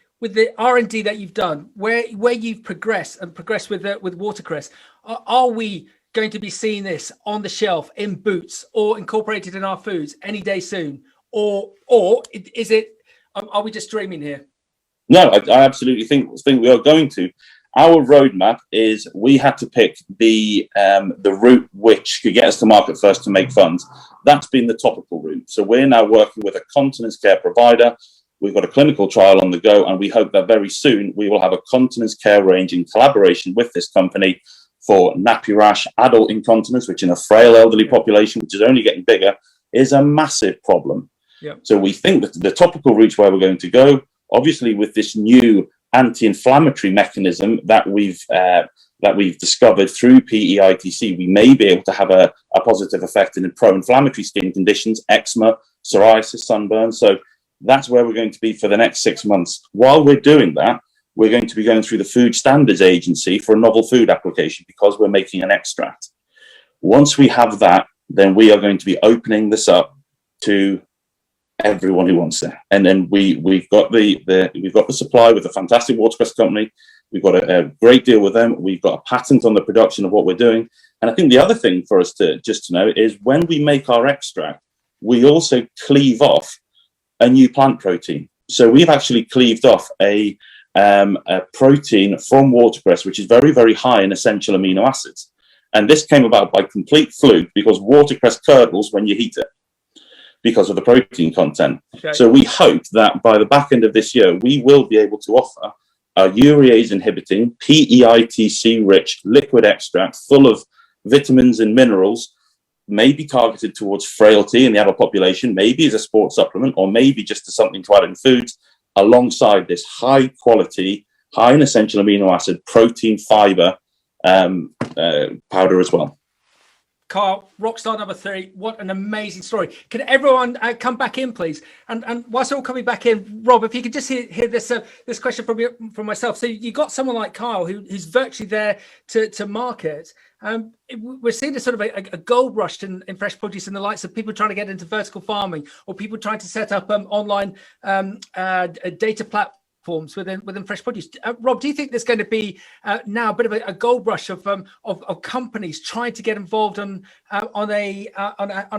R&D that you've done, where you've progressed with watercress. Are we going to be seeing this on the shelf in boots or incorporated in our foods any day soon, or is it? Are we just dreaming here? No, I absolutely think we are going to. Our roadmap is we had to pick the route which could get us to market first to make funds. That's been the topical route. So we're now working with a continence care provider. We've got a clinical trial on the go, and we hope that very soon we will have a continence care range in collaboration with this company for nappy rash, adult incontinence, which in a frail elderly population, which is only getting bigger, is a massive problem. Yep. So we think that the topical route where we're going to go, obviously with this new anti-inflammatory mechanism that we've discovered through PEITC, we may be able to have a positive effect in pro-inflammatory skin conditions, eczema, psoriasis, sunburn. So that's where we're going to be for the next 6 months. While we're doing that, we're going to be going through the Food Standards Agency for a novel food application because we're making an extract. Once we have that, then we are going to be opening this up to everyone who wants it. And then we've got the supply with a fantastic watercress company. We've got a great deal with them. We've got a patent on the production of what we're doing. And I think the other thing for us to know is when we make our extract, we also cleave off a new plant protein. So we've actually cleaved off a protein from watercress, which is very, very high in essential amino acids. And this came about by complete fluke because watercress curdles when you heat it because of the protein content. Okay. So we hope that by the back end of this year, we will be able to offer a urease inhibiting, PEITC rich liquid extract full of vitamins and minerals, maybe targeted towards frailty in the adult population, maybe as a sports supplement, or maybe just as something to add in foods, alongside this high quality, high in essential amino acid, protein, fiber powder as well. Carl, Rockstar number 3, what an amazing story. Can everyone come back in, please? And whilst they're all coming back in, Rob, if you could just hear this question from myself. So you got someone like Carl who's virtually there to market. We're seeing a sort of a gold rush in fresh produce and the likes of people trying to get into vertical farming or people trying to set up online data platforms within fresh produce. Rob, do you think there's going to be now a bit of a gold rush of companies trying to get involved on a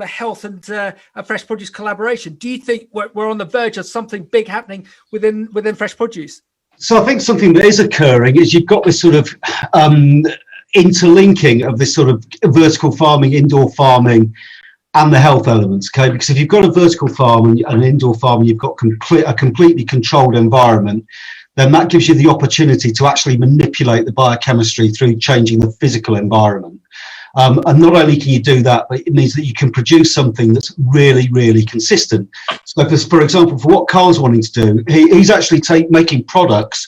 health and a fresh produce collaboration? Do you think we're on the verge of something big happening within fresh produce? So I think something that is occurring is you've got this sort of interlinking of this sort of vertical farming, indoor farming, and the health elements. Okay, because if you've got a vertical farm and an indoor farm, and you've got a completely controlled environment, then that gives you the opportunity to actually manipulate the biochemistry through changing the physical environment. And not only can you do that, but it means that you can produce something that's really, really consistent. So, for example, for what Carl's wanting to do, he's actually making products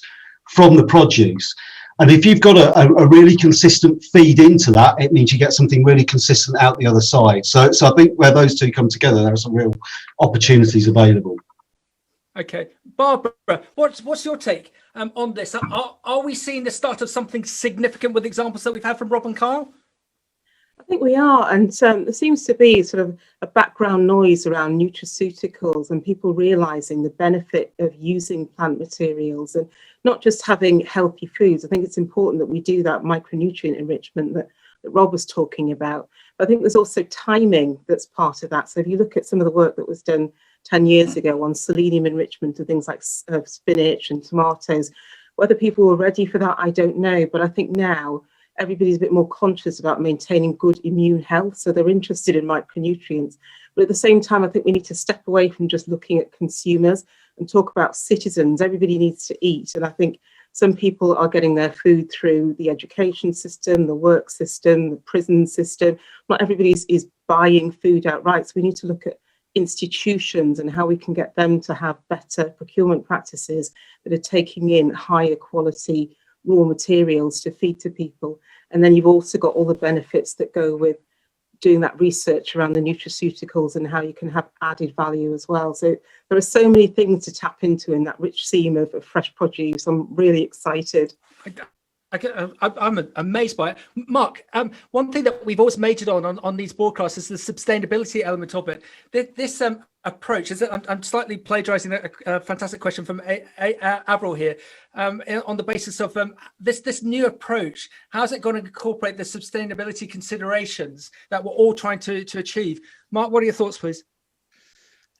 from the produce. And if you've got a really consistent feed into that, it means you get something really consistent out the other side. So I think where those two come together, there are some real opportunities available. Okay, Barbara, what's your take on this? Are we seeing the start of something significant with examples that we've had from Rob and Carl? I think we are, and there seems to be sort of a background noise around nutraceuticals and people realising the benefit of using plant materials and not just having healthy foods. I think it's important that we do that micronutrient enrichment that Rob was talking about. But I think there's also timing that's part of that. So if you look at some of the work that was done 10 years ago on selenium enrichment of things like spinach and tomatoes, whether people were ready for that, I don't know. But I think now everybody's a bit more conscious about maintaining good immune health, so they're interested in micronutrients. But at the same time, I think we need to step away from just looking at consumers and talk about citizens. Everybody needs to eat, and I think some people are getting their food through the education system, the work system, the prison system. Not everybody is buying food outright, so we need to look at institutions and how we can get them to have better procurement practices that are taking in higher quality raw materials to feed to people. And then you've also got all the benefits that go with doing that research around the nutraceuticals and how you can have added value as well. So there are so many things to tap into in that rich seam of fresh produce. I'm really excited. I'm amazed by it. Mark, one thing that we've always majored on these broadcasts is the sustainability element of it. This approach is, I'm slightly plagiarizing a fantastic question from Avril here, on the basis of this new approach. How's it going to incorporate the sustainability considerations that we're all trying to achieve? Mark, what are your thoughts, please?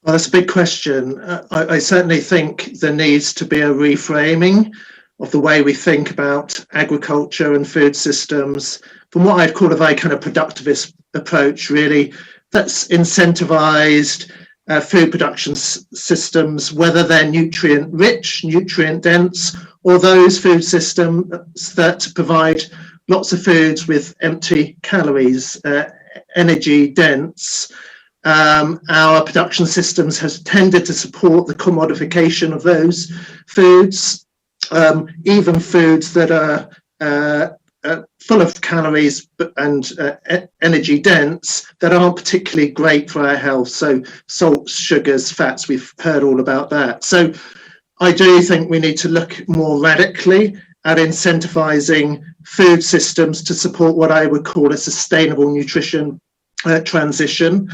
Well, that's a big question. I certainly think there needs to be a reframing of the way we think about agriculture and food systems from what I'd call a very kind of productivist approach, really, that's incentivized food production systems, whether they're nutrient rich, nutrient dense, or those food systems that provide lots of foods with empty calories, energy dense. Our production systems has tended to support the commodification of those foods. Even foods that are full of calories and energy dense that aren't particularly great for our health. So salts, sugars, fats, we've heard all about that. So I do think we need to look more radically at incentivizing food systems to support what I would call a sustainable nutrition transition.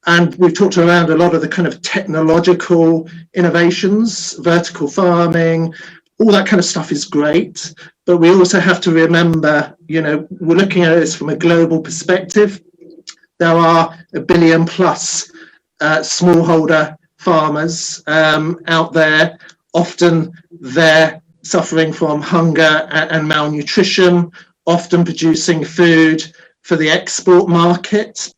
And we've talked around a lot of the kind of technological innovations, vertical farming, all that kind of stuff is great, but we also have to remember, we're looking at this from a global perspective. There are 1 billion plus smallholder farmers out there. Often they're suffering from hunger and malnutrition, often producing food for the export market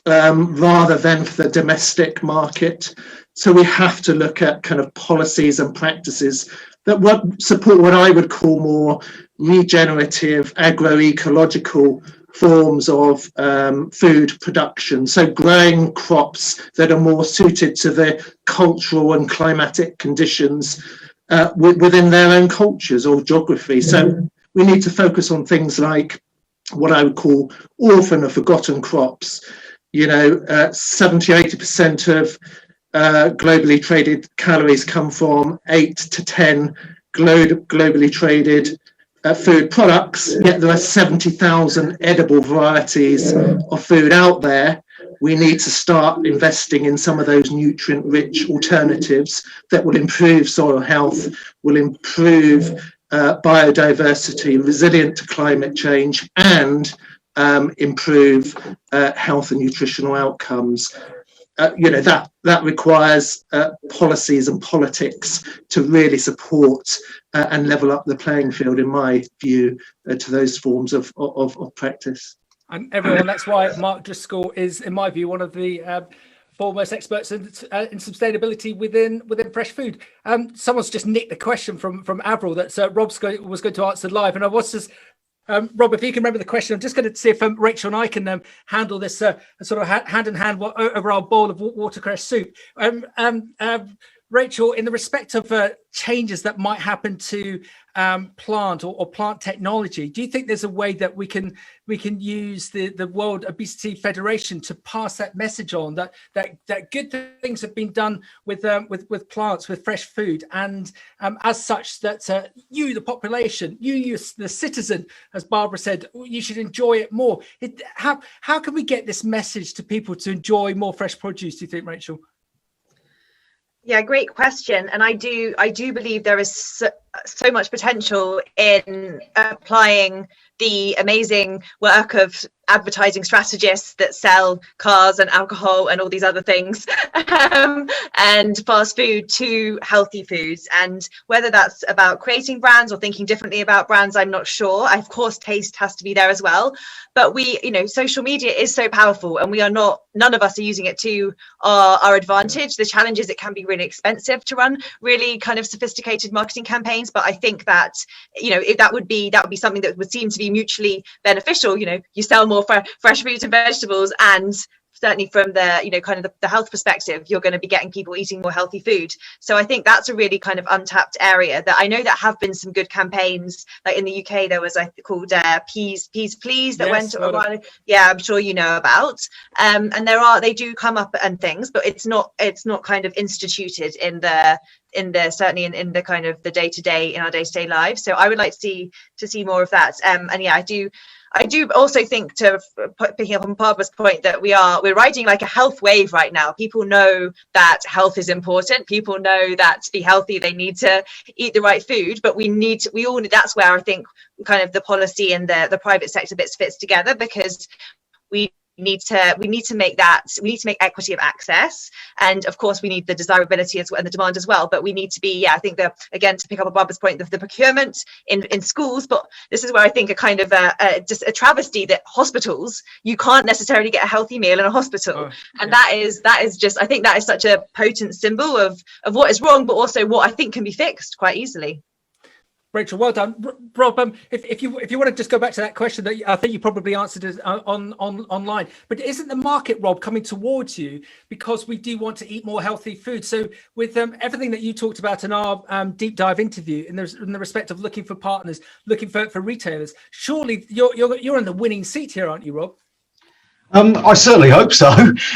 rather than for the domestic market. So we have to look at kind of policies and practices that would support what I would call more regenerative agroecological forms of food production. So growing crops that are more suited to the cultural and climatic conditions within their own cultures or geography. So we need to focus on things like what I would call orphan or forgotten crops. 70-80% of globally traded calories come from 8 to 10 globally traded food products, yet there are 70,000 edible varieties of food out there. We need to start investing in some of those nutrient-rich alternatives that will improve soil health, will improve biodiversity, resilient to climate change, and improve health and nutritional outcomes. That requires policies and politics to really support and level up the playing field, in my view, to those forms of practice. And everyone, that's why Mark Driscoll is, in my view, one of the foremost experts in sustainability within fresh food. Someone's just nicked the question from Avril that Rob was going to answer live, and I was just. Rob, if you can remember the question, I'm just going to see if Rachel and I can handle this sort of hand in hand over our bowl of watercress soup. Rachel, in the respect of changes that might happen to plant or plant technology, do you think there's a way that we can use the World Obesity Federation to pass that message on that good things have been done with plants, with fresh food, and as such that you, the population, you the citizen, as Barbara said, you should enjoy it more. How can we get this message to people to enjoy more fresh produce, do you think, Rachel? Yeah, great question. And I do believe there is so much potential in applying the amazing work of advertising strategists that sell cars and alcohol and all these other things and fast food to healthy foods. And whether that's about creating brands or thinking differently about brands, I'm not sure. Of course, taste has to be there as well. But social media is so powerful, and none of us are using it to our advantage. The challenge is it can be really expensive to run really kind of sophisticated marketing campaigns. But I think that, if that would be something that would seem to be mutually beneficial. You sell more fresh fruits and vegetables, and certainly from the kind of the health perspective, you're going to be getting people eating more healthy food. So I think that's a really kind of untapped area that I know that have been some good campaigns. Like in the UK, there was called Peas Please that went a while. Yeah, I'm sure you know about. And they do come up and things, but it's not kind of instituted in the certainly in the kind of the day-to-day in our day-to-day lives. So I would like to see more of that. And yeah, I do also think, picking up on Barbara's point, that we're riding like a health wave right now. People know that health is important. People know that to be healthy, they need to eat the right food. But that's where I think kind of the policy and the private sector bits fits together, because we need to make equity of access, and of course we need the desirability as well and the demand as well, but we need to be I think again, to pick up on Barbara's point, the procurement in schools. But this is where I think a kind of just a travesty that hospitals, you can't necessarily get a healthy meal in a hospital. And that is just, I think that is such a potent symbol of what is wrong, but also what I think can be fixed quite easily. Rachel, well done. Rob, if you want to just go back to that question that I think you probably answered it online, but isn't the market, Rob, coming towards you because we do want to eat more healthy food? So with everything that you talked about in our deep dive interview, in the respect of looking for partners, looking for retailers, surely you're in the winning seat here, aren't you, Rob? I certainly hope so,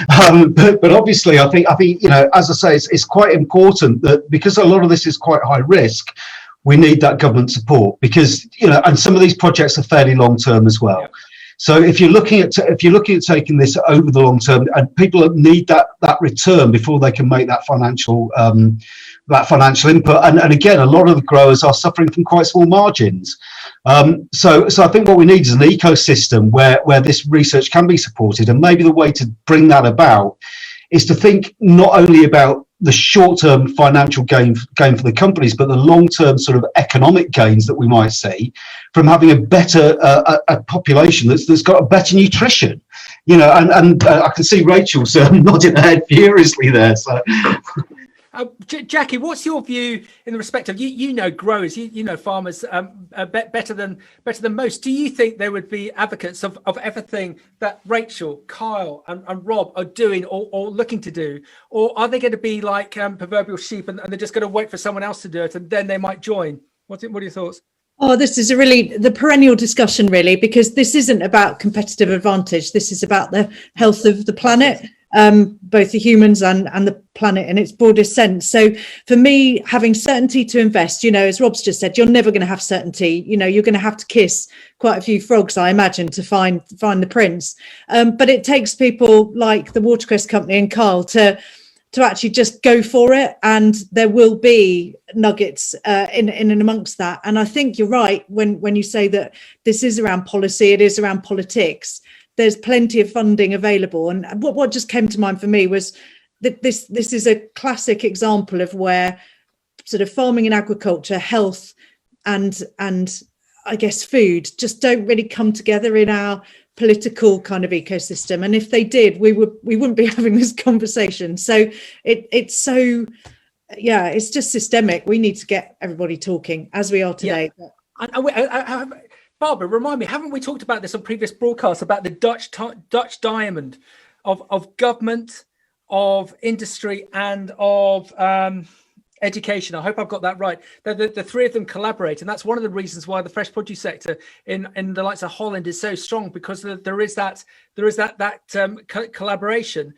but obviously, I think as I say, it's quite important that, because a lot of this is quite high risk, we need that government support, because and some of these projects are fairly long term as well. Yeah. So if you're looking at taking this over the long term, and people need that return before they can make that financial input. And again, a lot of the growers are suffering from quite small margins. So I think what we need is an ecosystem where this research can be supported, and maybe the way to bring that about is to think not only about the short-term financial gain for the companies, but the long-term sort of economic gains that we might see from having a better a population that's got a better nutrition. And I can see Rachel's nodding her head furiously there. So. Jacqui, what's your view in the respect of growers, farmers better than most? Do you think there would be advocates of everything that Rachel, Kyle, and Rob are doing or looking to do, or are they going to be like proverbial sheep and they're just going to wait for someone else to do it and then they might join? What are your thoughts? Oh, this is the perennial discussion, really, because this isn't about competitive advantage. This is about the health of the planet. Both the humans and the planet in its broadest sense. So for me, having certainty to invest, as Rob's just said, you're never going to have certainty. You're going to have to kiss quite a few frogs, I imagine, to find the prince. But it takes people like the Watercress Company and Carl to actually just go for it, and there will be nuggets in and amongst that. And I think you're right when you say that this is around policy, it is around politics. There's plenty of funding available. And what just came to mind for me was that this is a classic example of where sort of farming and agriculture, health and I guess food just don't really come together in our political kind of ecosystem. And if they did, we wouldn't be having this conversation. So it's just systemic. We need to get everybody talking as we are today. Yeah. Barbara, remind me, haven't we talked about this on previous broadcasts about the Dutch diamond of government, of industry, and of education? I hope I've got that right. The three of them collaborate, and that's one of the reasons why the fresh produce sector in the likes of Holland is so strong, because there is that collaboration.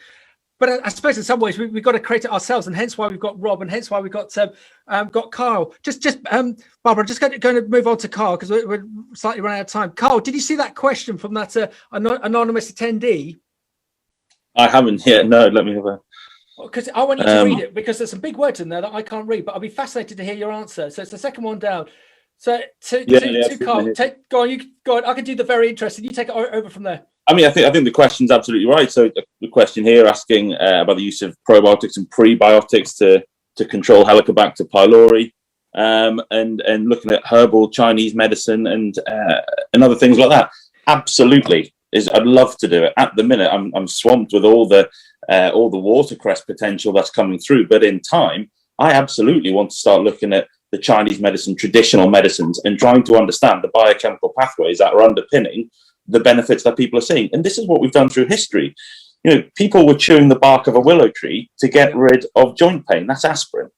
But I suppose in some ways we've got to create it ourselves, and hence why we've got Rob, and hence why we've got Carl. Just Barbara, just going to move on to Carl because we're slightly running out of time. Carl, did you see that question from that anonymous attendee? I haven't yet. No, let me have a. Because I want you to read it, because there's some big words in there that I can't read, but I'll be fascinated to hear your answer. So it's the second one down. So to Carl, go on. I can do the very interesting. You take it over from there. I mean, I think the question's absolutely right. So the question here asking about the use of probiotics and prebiotics to control Helicobacter pylori, and looking at herbal Chinese medicine and other things like that. Absolutely, I'd love to do it. At the minute, I'm swamped with all the watercress potential that's coming through. But in time, I absolutely want to start looking at the Chinese medicine, traditional medicines, and trying to understand the biochemical pathways that are underpinning the benefits that people are seeing. And this is what we've done through history. You know, people were chewing the bark of a willow tree to get rid of joint pain. That's aspirin.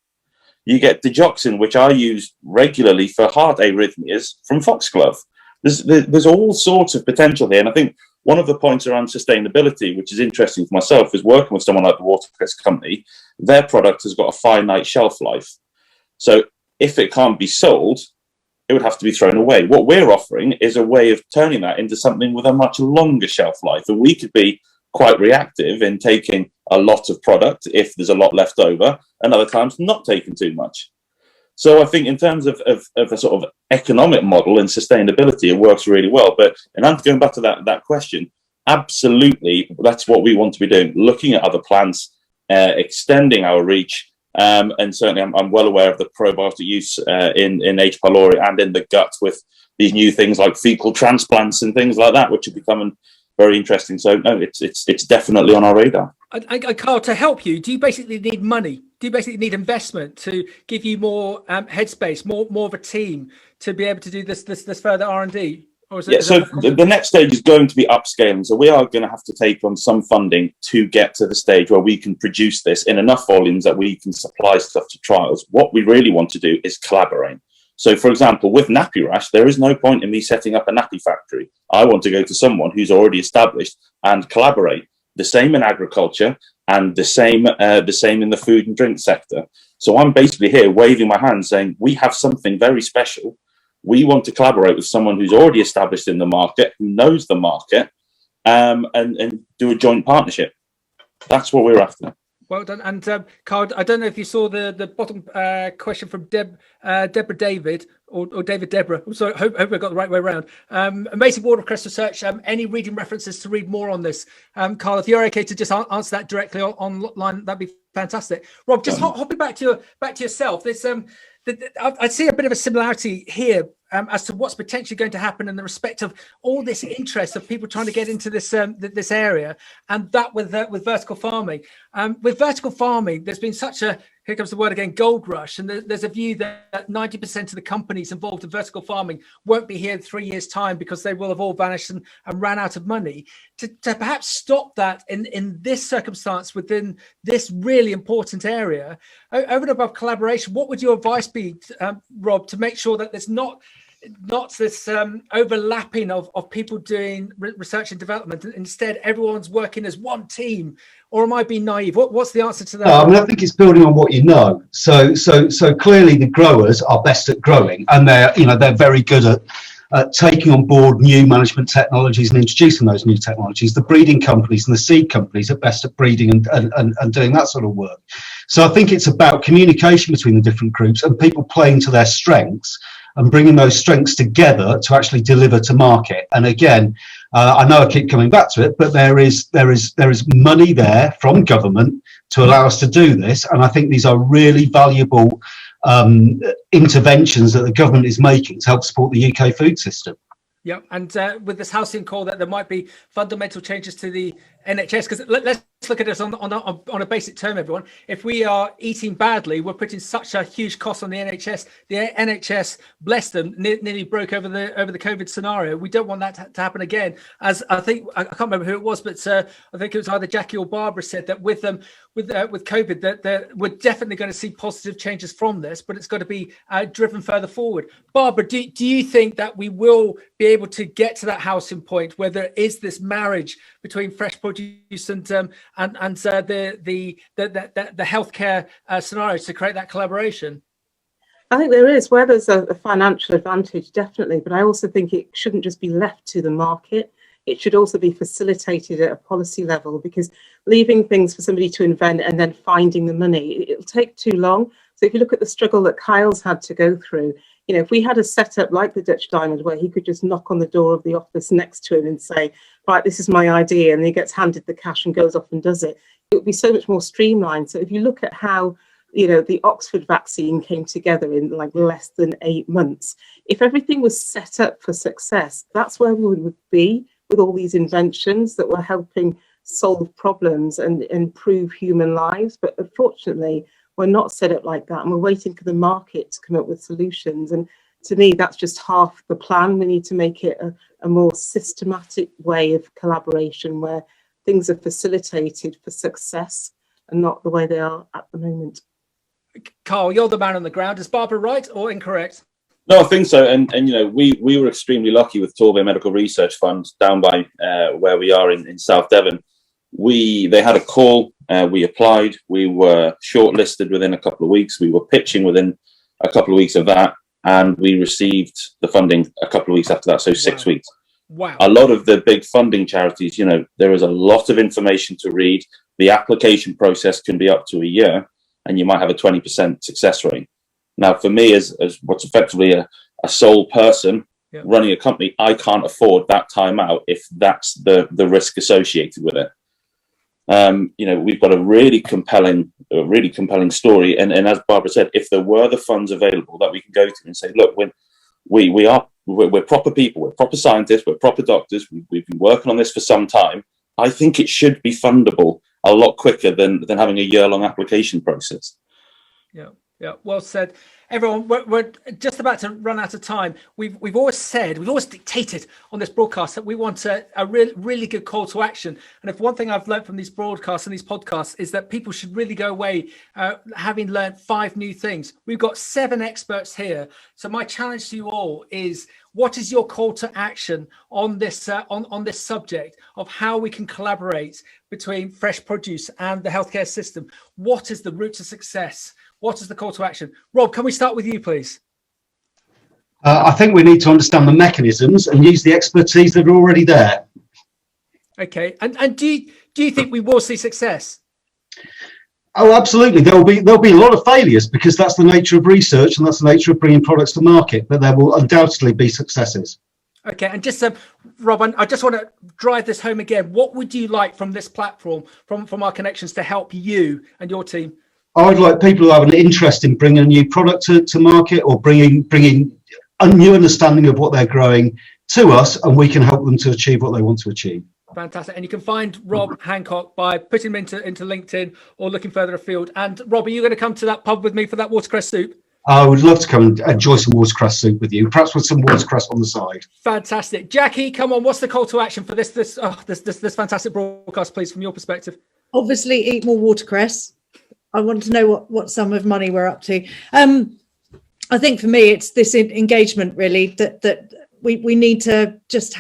You get digoxin, which I use regularly for heart arrhythmias, from foxglove. There's all sorts of potential here. And I think one of the points around sustainability, which is interesting for myself, is working with someone like the Watercress company. Their product has got a finite shelf life. So if it can't be sold, it would have to be thrown away. What we're offering is a way of turning that into something with a much longer shelf life. And we could be quite reactive in taking a lot of product if there's a lot left over, and other times not taking too much. So I think in terms of a sort of economic model and sustainability, it works really well. But, and I'm going back to that question, absolutely, that's what we want to be doing, looking at other plants, extending our reach. And certainly I'm well aware of the probiotic use in H. pylori and in the gut with these new things like fecal transplants and things like that, which are becoming very interesting. So no, it's definitely on our radar. Carl, to help you, do you basically need money? Do you basically need investment to give you more headspace, more of a team to be able to do this further R&D? So the next stage is going to be upscaling. So we are going to have to take on some funding to get to the stage where we can produce this in enough volumes that we can supply stuff to trials. What we really want to do is collaborate. So, for example, with nappy rash, there is no point in me setting up a nappy factory. I want to go to someone who's already established and collaborate. The same in agriculture and the same in the food and drink sector. So I'm basically here waving my hand saying, we have something very special. We want to collaborate with someone who's already established in the market, who knows the market, and do a joint partnership. That's what we're after. Well done. And Carl, I don't know if you saw the bottom question from Deborah David or David Deborah. I'm sorry, hope I got the right way around. Amazing watercress research. Any reading references to read more on this? Carl, if you're okay to just answer that directly online, that'd be fantastic. Rob, just hopping back to yourself. There's I see a bit of a similarity here as to what's potentially going to happen in the respect of all this interest of people trying to get into this this area, and that with vertical farming. With vertical farming, there's been such a, here comes the word again, gold rush, and there's a view that 90% of the companies involved in vertical farming won't be here in 3 years' time because they will have all vanished and ran out of money. To perhaps stop that in this circumstance within this really important area, over and above collaboration, what would your advice be, Rob, to make sure that there's not this overlapping of people doing research and development? Instead, everyone's working as one team. Or am I being naive? What's the answer to that? No, I mean, I think it's building on what you know. So clearly the growers are best at growing, and they're very good at taking on board new management technologies and introducing those new technologies. The breeding companies and the seed companies are best at breeding and doing that sort of work. So I think it's about communication between the different groups and people playing to their strengths and bringing those strengths together to actually deliver to market. And again, I know I keep coming back to it, but there is money there from government to allow us to do this. And I think these are really valuable interventions that the government is making to help support the UK food system. Yeah, and with this housing call that there might be fundamental changes to the NHS, because let's look at this on a basic term, everyone. If we are eating badly, we're putting such a huge cost on the NHS. The NHS, bless them, nearly broke over the COVID scenario. We don't want that to happen again. As I think, I can't remember who it was, but I think it was either Jacqui or Barbara said that with COVID, that we're definitely going to see positive changes from this, but it's got to be driven further forward. Barbara, do you think that we will be able to get to that housing point where there is this marriage between fresh produce and the healthcare scenarios to create that collaboration? I think there is, where there's a financial advantage, definitely, but I also think it shouldn't just be left to the market. It should also be facilitated at a policy level, because leaving things for somebody to invent and then finding the money, it'll take too long. So if you look at the struggle that Kyle's had to go through, if we had a setup like the Dutch Diamond where he could just knock on the door of the office next to him and say, right, this is my idea, and he gets handed the cash and goes off and does it, it would be so much more streamlined. So if you look at how the Oxford vaccine came together in like less than 8 months, if everything was set up for success, that's where we would be with all these inventions that were helping solve problems and improve human lives. But unfortunately, we're not set up like that, and we're waiting for the market to come up with solutions. And to me, that's just half the plan. We need to make it a more systematic way of collaboration where things are facilitated for success and not the way they are at the moment. Carl, you're the man on the ground. Is Barbara right or incorrect? No, I think so. And you know, we were extremely lucky with Torbay Medical Research Fund down by where we are in South Devon. They had a call. We applied. We were shortlisted within a couple of weeks. We were pitching within a couple of weeks of that, and we received the funding a couple of weeks after that. So 6 weeks. Wow. A lot of the big funding charities, you know, there is a lot of information to read. The application process can be up to a year, and you might have a 20% success rate. Now, for me, as what's effectively a sole person running a company, I can't afford that time out if that's the risk associated with it. You know, we've got a really compelling story, and as Barbara said, if there were the funds available that we can go to and say, look, we're proper people, we're proper scientists, we're proper doctors, we've been working on this for some time. I think it should be fundable a lot quicker than having a year-long application process. Yeah, well said. Everyone, we're just about to run out of time. We've always dictated on this broadcast that we want a really good call to action. And if one thing I've learned from these broadcasts and these podcasts is that people should really go away having learned 5 new things. We've got 7 experts here. So my challenge to you all is, what is your call to action on this on this subject of how we can collaborate between fresh produce and the healthcare system? What is the route to success? What is the call to action? Rob, can we start with you, please? I think we need to understand the mechanisms and use the expertise that are already there. Okay, and do you think we will see success? Oh, absolutely. There'll be a lot of failures because that's the nature of research and that's the nature of bringing products to market. But there will undoubtedly be successes. Okay, and just Rob, I just want to drive this home again. What would you like from this platform, from our connections, to help you and your team? I'd like people who have an interest in bringing a new product to market or bringing a new understanding of what they're growing to us, and we can help them to achieve what they want to achieve. Fantastic. And you can find Rob Hancock by putting him into LinkedIn or looking further afield. And Rob, are you going to come to that pub with me for that watercress soup? I would love to come and enjoy some watercress soup with you, perhaps with some watercress on the side. Fantastic. Jacqui, come on, what's the call to action for this fantastic broadcast, please, from your perspective? Obviously, eat more watercress. I want to know what sum of money we're up to. I think for me, it's this engagement really that we need to just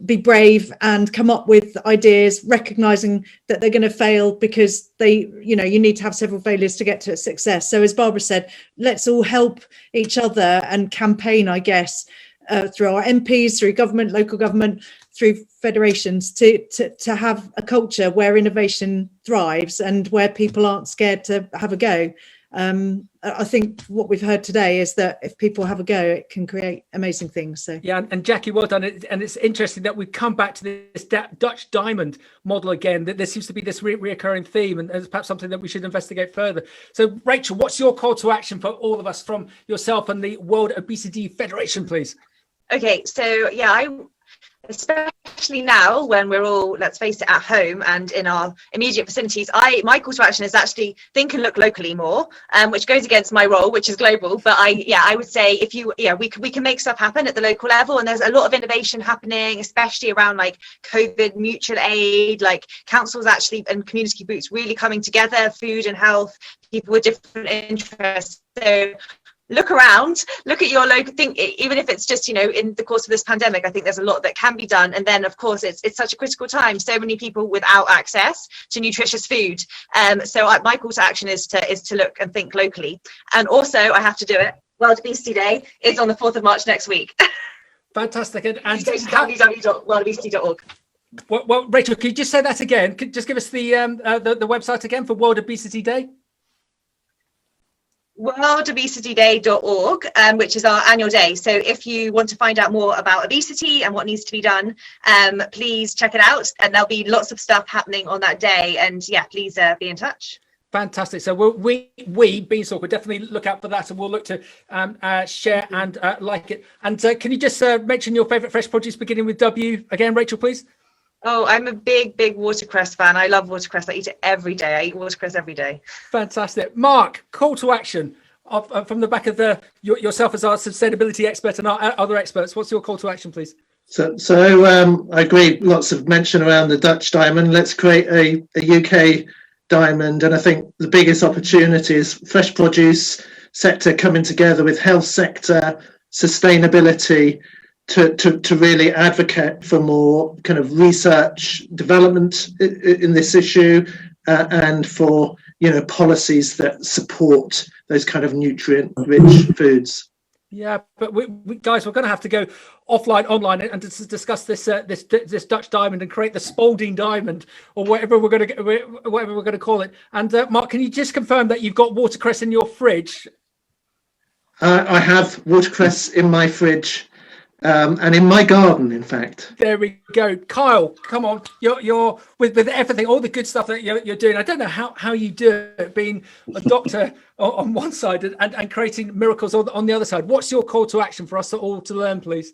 be brave and come up with ideas, recognizing that they're going to fail because you need to have several failures to get to success. So as Barbara said, let's all help each other and campaign, I guess, through our MPs, through government, local government, through federations to have a culture where innovation thrives and where people aren't scared to have a go. I think what we've heard today is that if people have a go, it can create amazing things. So yeah, and Jacqui, well done. And it's interesting that we've come back to this Dutch diamond model again. That there seems to be this reoccurring theme, and it's perhaps something that we should investigate further. So Rachel, what's your call to action for all of us from yourself and the World Obesity Federation, please? Okay, so yeah, especially now when we're all, let's face it, at home and in our immediate vicinities, my call to action is actually think and look locally more, which goes against my role, which is global. But I would say we can make stuff happen at the local level, and there's a lot of innovation happening, especially around like COVID, mutual aid, like councils actually and community groups really coming together, food and health, people with different interests. So look around, look at your local thing, even if it's just, in the course of this pandemic. I think there's a lot that can be done. And then, of course, it's such a critical time. So many people without access to nutritious food. So my call to action is to look and think locally. And also, I have to do it. World Obesity Day is on the 4th of March next week. Fantastic. And www.worldobesity.org. Well, Rachel, could you just say that again? Just give us the website again for World Obesity Day. worldobesityday.org, which is our annual day. So if you want to find out more about obesity and what needs to be done, please check it out, and there'll be lots of stuff happening on that day. And yeah, please be in touch. Fantastic. So we Beanstalk will definitely look out for that, and we'll look to share and like it. And can you just mention your favorite fresh produce beginning with W again, Rachel, please? Oh, I'm a big watercress fan. I love watercress. I eat it every day. I eat watercress every day. Fantastic. Mark, call to action from the back of yourself as our sustainability expert and our other experts. What's your call to action, please? So I agree. Lots of mention around the Dutch diamond. Let's create a UK diamond, and I think the biggest opportunity is fresh produce sector coming together with health sector, sustainability, to really advocate for more kind of research development in this issue, and for policies that support those kind of nutrient-rich foods. Yeah, but we guys, we're going to have to go offline, online, and discuss this this Dutch diamond and create the Spalding diamond, or whatever we're going to call it. And Mark, can you just confirm that you've got watercress in your fridge? I have watercress in my fridge, and in my garden, in fact. There we go. Kyle, come on, you're with everything, all the good stuff that you're doing. I don't know how you do it, being a doctor on one side and creating miracles on the other side. What's your call to action for us all to learn, please?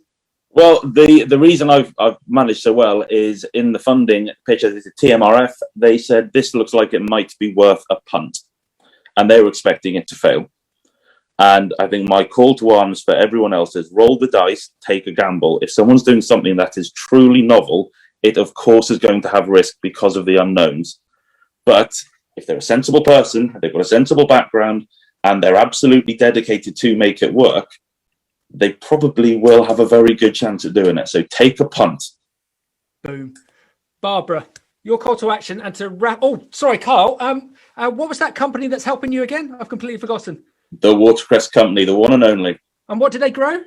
Well, the reason I've managed so well is in the funding pitch at the TMRF, they said this looks like it might be worth a punt, and they were expecting it to fail. And I think my call to arms for everyone else is roll the dice, take a gamble. If someone's doing something that is truly novel, it of course is going to have risk because of the unknowns. But if they're a sensible person, they've got a sensible background, and they're absolutely dedicated to make it work, they probably will have a very good chance at doing it. So take a punt. Boom. Barbara, your call to action and to wrap. Oh, sorry, Carl. What was that company that's helping you again? I've completely forgotten. The Watercress Company, the one and only. And what do they grow?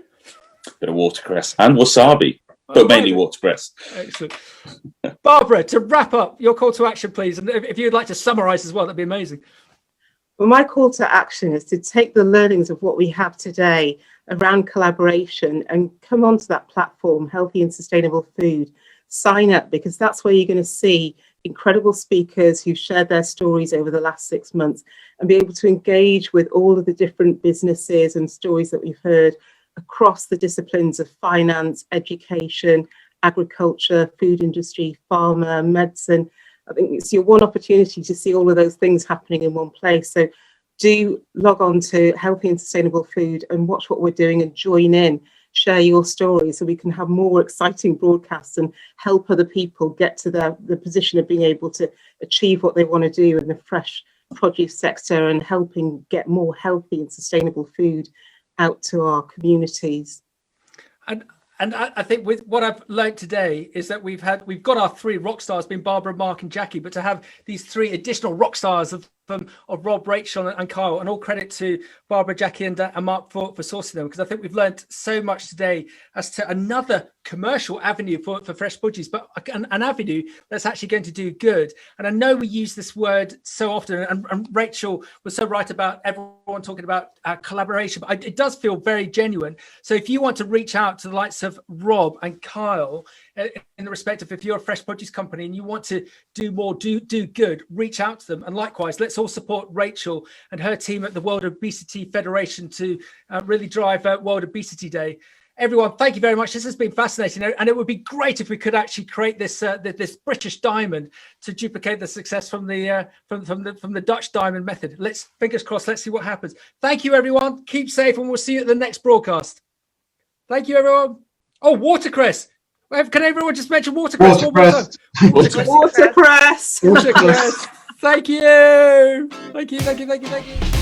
Bit of watercress and wasabi, but mainly watercress. Excellent. Barbara, to wrap up, your call to action, please. And if you'd like to summarise as well, that'd be amazing. Well, my call to action is to take the learnings of what we have today around collaboration and come onto that platform, Healthy and Sustainable Food. Sign up, because that's where you're going to see incredible speakers who shared their stories over the last 6 months and be able to engage with all of the different businesses and stories that we've heard across the disciplines of finance, education, agriculture, food industry, pharma, medicine. I think it's your one opportunity to see all of those things happening in one place. So do log on to Healthy and Sustainable Food and watch what we're doing and join in. Share your story so we can have more exciting broadcasts and help other people get to the position of being able to achieve what they want to do in the fresh produce sector and helping get more healthy and sustainable food out to our communities. And I think with what I've learned today is that we've got our three rock stars, being Barbara, Mark and Jacqui, but to have these three additional rock stars of Rob, Rachel and Kyle, and all credit to Barbara, Jacqui and Mark for sourcing them, because I think we've learned so much today as to another commercial avenue for fresh produce, but an avenue that's actually going to do good. And I know we use this word so often, and Rachel was so right about everyone talking about collaboration, but it does feel very genuine. So if you want to reach out to the likes of Rob and Kyle in the respect of, if you're a fresh produce company and you want to do more, do good, reach out to them. And likewise, let's all support Rachel and her team at the World Obesity Federation to really drive World Obesity Day. Everyone, thank you very much. This has been fascinating, and it would be great if we could actually create this this British diamond to duplicate the success from the Dutch diamond method. Let's fingers crossed. Let's see what happens. Thank you, everyone. Keep safe, and we'll see you at the next broadcast. Thank you, everyone. Oh, watercress. Can everyone just mention watercress? Watercress. Watercress. Watercress. Thank you. Thank you.